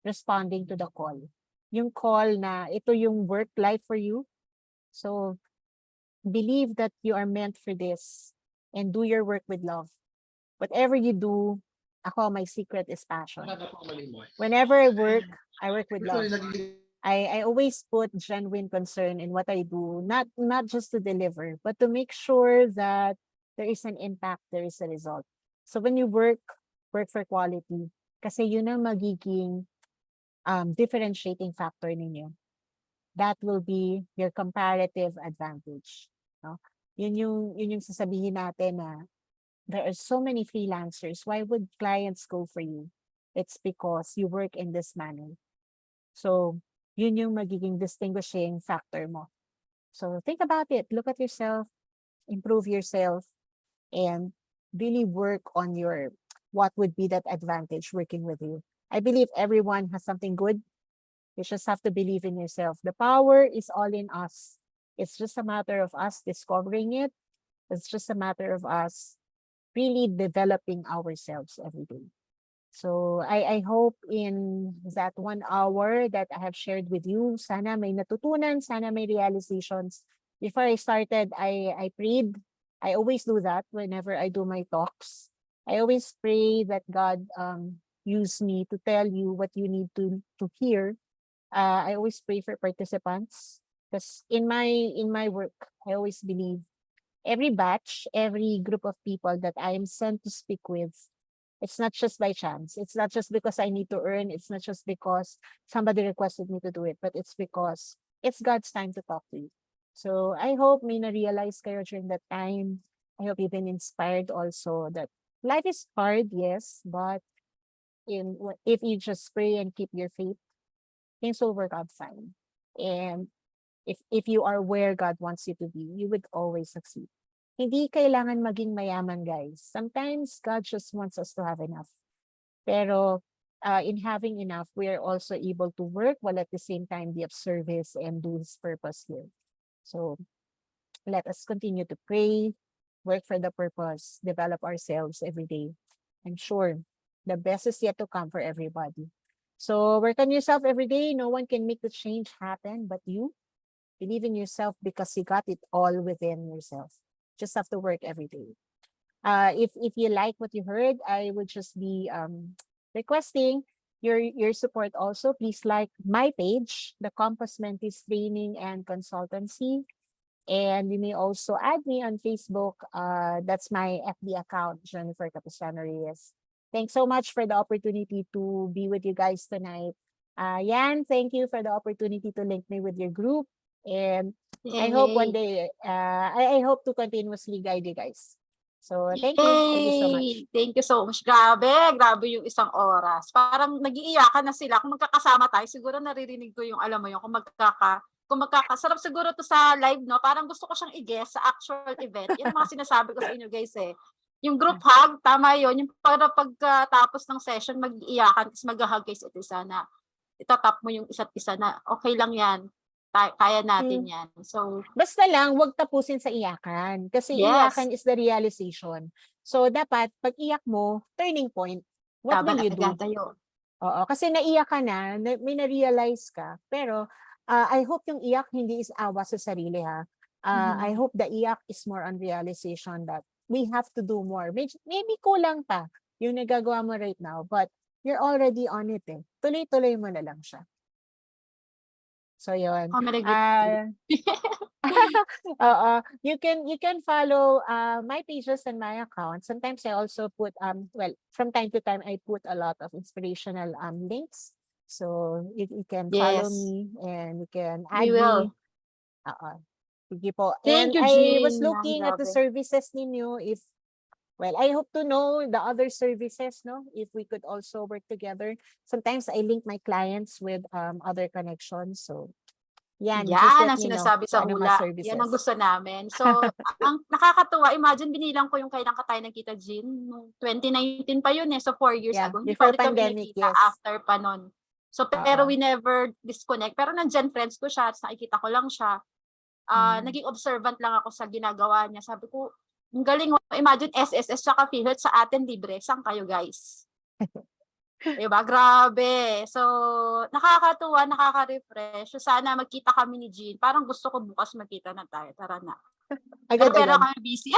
responding to the call. Yung call na ito yung work life for you. So believe that you are meant for this and do your work with love. Whatever you do, ako, my secret is passion. Whenever I work with love. I always put genuine concern in what I do, not just to deliver, but to make sure that there is an impact, there is a result. So when you work for quality, kasi yun ang magiging differentiating factor ninyo. That will be your comparative advantage. No? Yun yung sasabihin natin na there are so many freelancers. Why would clients go for you? It's because you work in this manner. So, yun yung magiging distinguishing factor mo. So, think about it. Look at yourself, improve yourself, and really work on what would be that advantage working with you. I believe everyone has something good. You just have to believe in yourself. The power is all in us. It's just a matter of us discovering it. It's just a matter of us really developing ourselves every day. So I hope in that 1 hour that I have shared with you, sana may natutunan, sana may realizations. Before I started, I prayed. I always do that whenever I do my talks. I always pray that God use me to tell you what you need to hear. I always pray for participants because in my work, I always believe every batch, every group of people that I am sent to speak with, it's not just by chance. It's not just because I need to earn. It's not just because somebody requested me to do it, but it's because it's God's time to talk to you. So I hope may na-realize kayo during that time. I hope you've been inspired also that life is hard, yes, but if you just pray and keep your faith, things will work out fine. And if you are where God wants you to be, you would always succeed. Hindi kailangan maging mayaman, guys. Sometimes God just wants us to have enough. Pero in having enough, we are also able to work while at the same time be of service and do His purpose here. So let us continue to pray, work for the purpose, develop ourselves every day. I'm sure the best is yet to come for everybody. So work on yourself every day. No one can make the change happen but you. Believe in yourself because you got it all within yourself. Just have to work every day. If you like what you heard, I would just be requesting your support also. Please like my page, the Compass Mentees Training and Consultancy. And you may also add me on Facebook. That's my FB account, Jennifer Capistrano Reyes. Thanks so much for the opportunity to be with you guys tonight. Yan, thank you for the opportunity to link me with your group. And I hope one day, I hope to continuously guide you guys. So, thank you. Thank you so much. Yay! Thank you so much. Grabe, grabe yung isang oras. Parang nag-iiyakan na sila. Kung magkakasama tayo, siguro naririnig ko yung, alam mo yun, kung magkakasarap siguro to sa live, no? Parang gusto ko siyang i-guess sa actual event. Yan ang mga sinasabi ko sa inyo, guys, eh. Yung group hug, tama yun. Yung para pagkatapos ng session, mag-iiyakan, tapos mag-hug kayo sa isa't isa na itatap mo yung isa't isa na okay lang yan. Kaya natin yan. So, Basta lang, huwag tapusin sa iyakan. Kasi yes. iyakan is the realization. So, dapat, pag iyak mo, turning point. What will you do? Tayo. Oo, kasi naiyak ka na, may na-realize ka. Pero, I hope yung iyak hindi is awa sa sarili, ha? I hope the iyak is more on realization that we have to do more. Maybe kulang pa yung nagagawa mo right now, but you're already on it, eh. Tuloy-tuloy mo na lang siya. So, yun. You can follow my pages and my account. Sometimes I also put from time to time I put a lot of inspirational links. So you can follow me and you can add me. Sige po. Thank And you, I was Jean. looking at the services ninyo if I hope to know the other services, no? If we could also work together. Sometimes I link my clients with other connections. So, yan ang sinasabi sa hula. Yan ang gusto namin. So, ang nakakatuwa, imagine binilang ko yung kailan ka tayo nagkita, Jean. Noong 2019 pa yun eh. So, 4 years ago. Hindi pa before ulit kami pandemic, nakita yes. after pa nun. So, pero we never disconnect. Pero nandyan friends ko siya. Nakikita ko lang siya. Naging observant lang ako sa ginagawa niya. Sabi ko, ang galing, imagine SSS tsaka Pifolz sa atin libre. Saan kayo, guys? Diba? Grabe. So, nakakatuwa, nakaka-refresh. So, sana magkita kami ni Jean. Parang gusto ko bukas magkita na tayo. Tara na. Pero kami busy.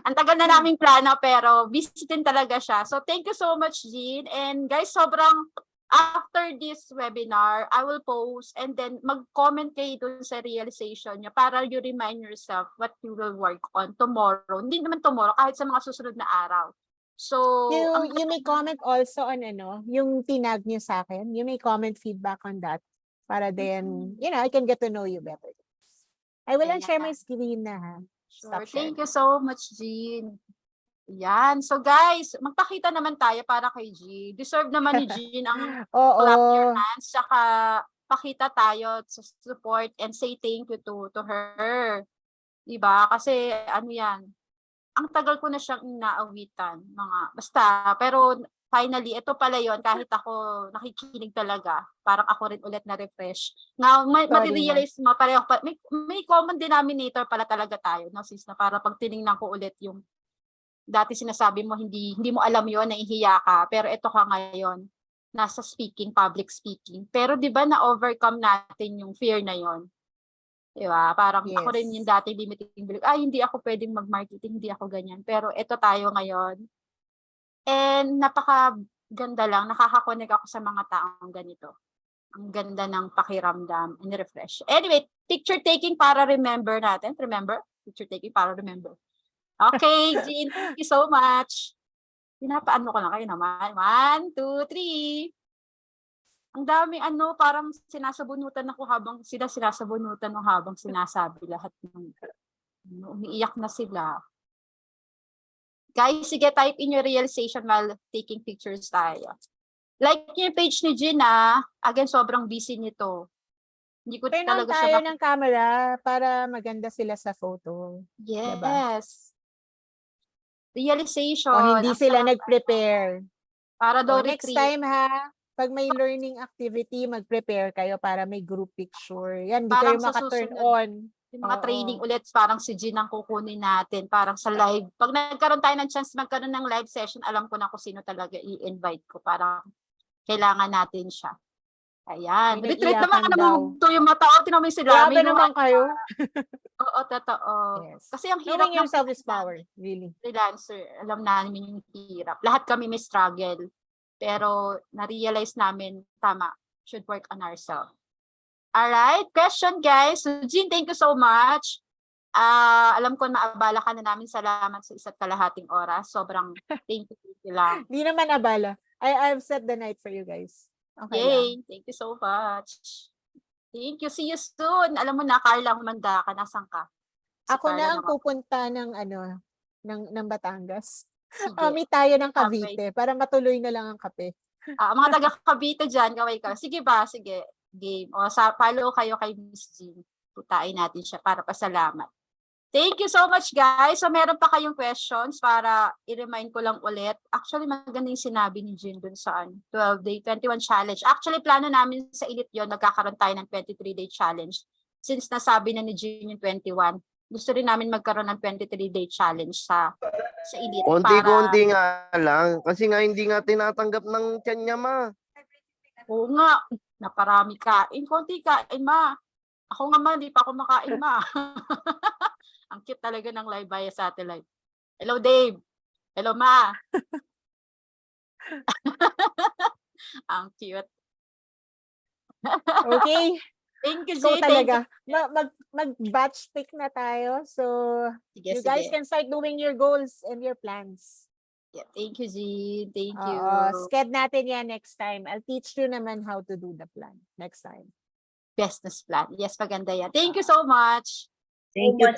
Ang tagal na naming plano, pero busy din talaga siya. So, thank you so much, Jean. And guys, sobrang after this webinar, I will post and then mag-comment kayo dun sa realization niya para you remind yourself what you will work on tomorrow. Hindi naman tomorrow, kahit sa mga susunod na araw. So, you may comment also on yung tinag niyo sa akin. You may comment feedback on that para then, I can get to know you better. I will share my screen na, ha? Sure. Thank you so much, Jean. Yan. So guys, magpakita naman tayo para kay Jean. Deserve naman ni Jean ang clap your hands. Saka pakita tayo sa support and say thank you to her. Diba? Kasi ano yan, ang tagal ko na siyang inaawitan. Basta, pero finally, ito pala yon kahit ako nakikinig talaga. Parang ako rin ulit na-refresh. Marirealize mo, pareho pa. May common denominator pala talaga tayo. No, sis, na para pag tinignan ko ulit yung dati sinasabi mo, hindi mo alam yon, nahihiya ka. Pero ito ka ngayon, nasa public speaking. Pero di ba na-overcome natin yung fear na yon? Di ba? Parang ako rin yung dati limiting belief. Hindi ako pwedeng mag-marketing, hindi ako ganyan. Pero ito tayo ngayon. And napakaganda lang, nakaka-connect ako sa mga taong ganito. Ang ganda ng pakiramdam and refresh. Anyway, picture taking para remember natin. Remember? Picture taking para remember. Okay, Jean, thank you so much. Pinapaano ko lang kayo naman. 1, 2, 3. Ang daming parang sinasabunutan ako habang sinasabunutan mo habang sinasabi lahat ng umiiyak na sila. Guys, sige, type in your realization while taking pictures tayo. Like yung page ni Jean, again, sobrang busy nito. Hindi ko Turn talaga on tayo ng camera para maganda sila sa photo. Yes. Diba? Realization. Hindi sila nag-prepare. Para daw next time, ha, pag may learning activity, mag-prepare kayo para may group picture. Yan, di kayo maka-turn on. Yung mga training ulit, parang si Jean ang kukunin natin, parang sa live. Pag nagkaroon tayo ng chance magkaroon ng live session, alam ko na kung sino talaga i-invite ko. Parang kailangan natin siya. Ayan. Retreat naman ka namumugto yung mga tao. Tinamay sila. Grabe naman kayo. Oo, totoo. Yes. Kasi ang hirap knowing yourself is power, really. Freelancer, alam namin yung hirap. Lahat kami may struggle. Pero na-realize namin, tama, should work on ourselves. Alright, question guys. So Jean, thank you so much. Alam ko maabala ka na namin. Salamat sa 1.5 oras. Sobrang thank you lang. Di naman abala. I've set the night for you guys. Okay. Yay! Thank you so much. Thank you. See you soon. Alam mo na, Carla, humanda ka. Nasaan ka? Ako na ang pupunta ng ng Batangas. Sige. Kami tayo ng Kaway. Cavite para matuloy na lang ang kape. Mga taga Cavite dyan, kaway ka. Sige ba? Sige. Game. O, follow kayo kay Miss Jean. Putain natin siya para pasalamat. Thank you so much, guys. So, meron pa kayong questions para i-remind ko lang ulit. Actually, maganda yung sinabi ni Jean dun sa 12-day, 21 challenge. Actually, plano namin sa Elite yon magkakaroon tayo ng 23-day challenge. Since nasabi na ni Jean yung 21, gusto rin namin magkaroon ng 23-day challenge sa Elite. Konti-konti nga lang. Kasi nga hindi nga tinatanggap ng tiyan niya, ma. Oo nga, naparami kain. Konti kain, ma. Ako nga, ma, hindi pa ako makain, ma. Ang cute talaga ng live via satellite. Hello, Dave. Hello, ma. Ang cute. Okay. Thank you, So Zee. Thank you. talaga, mag-batch pick na tayo. So Sige, you guys sige. can start doing your goals and your plans. Yeah, thank you, Zee. Thank you. Sked natin yan next time. I'll teach you naman how to do the plan next time. Business plan. Yes, maganda yan. Thank you so much. Thank you.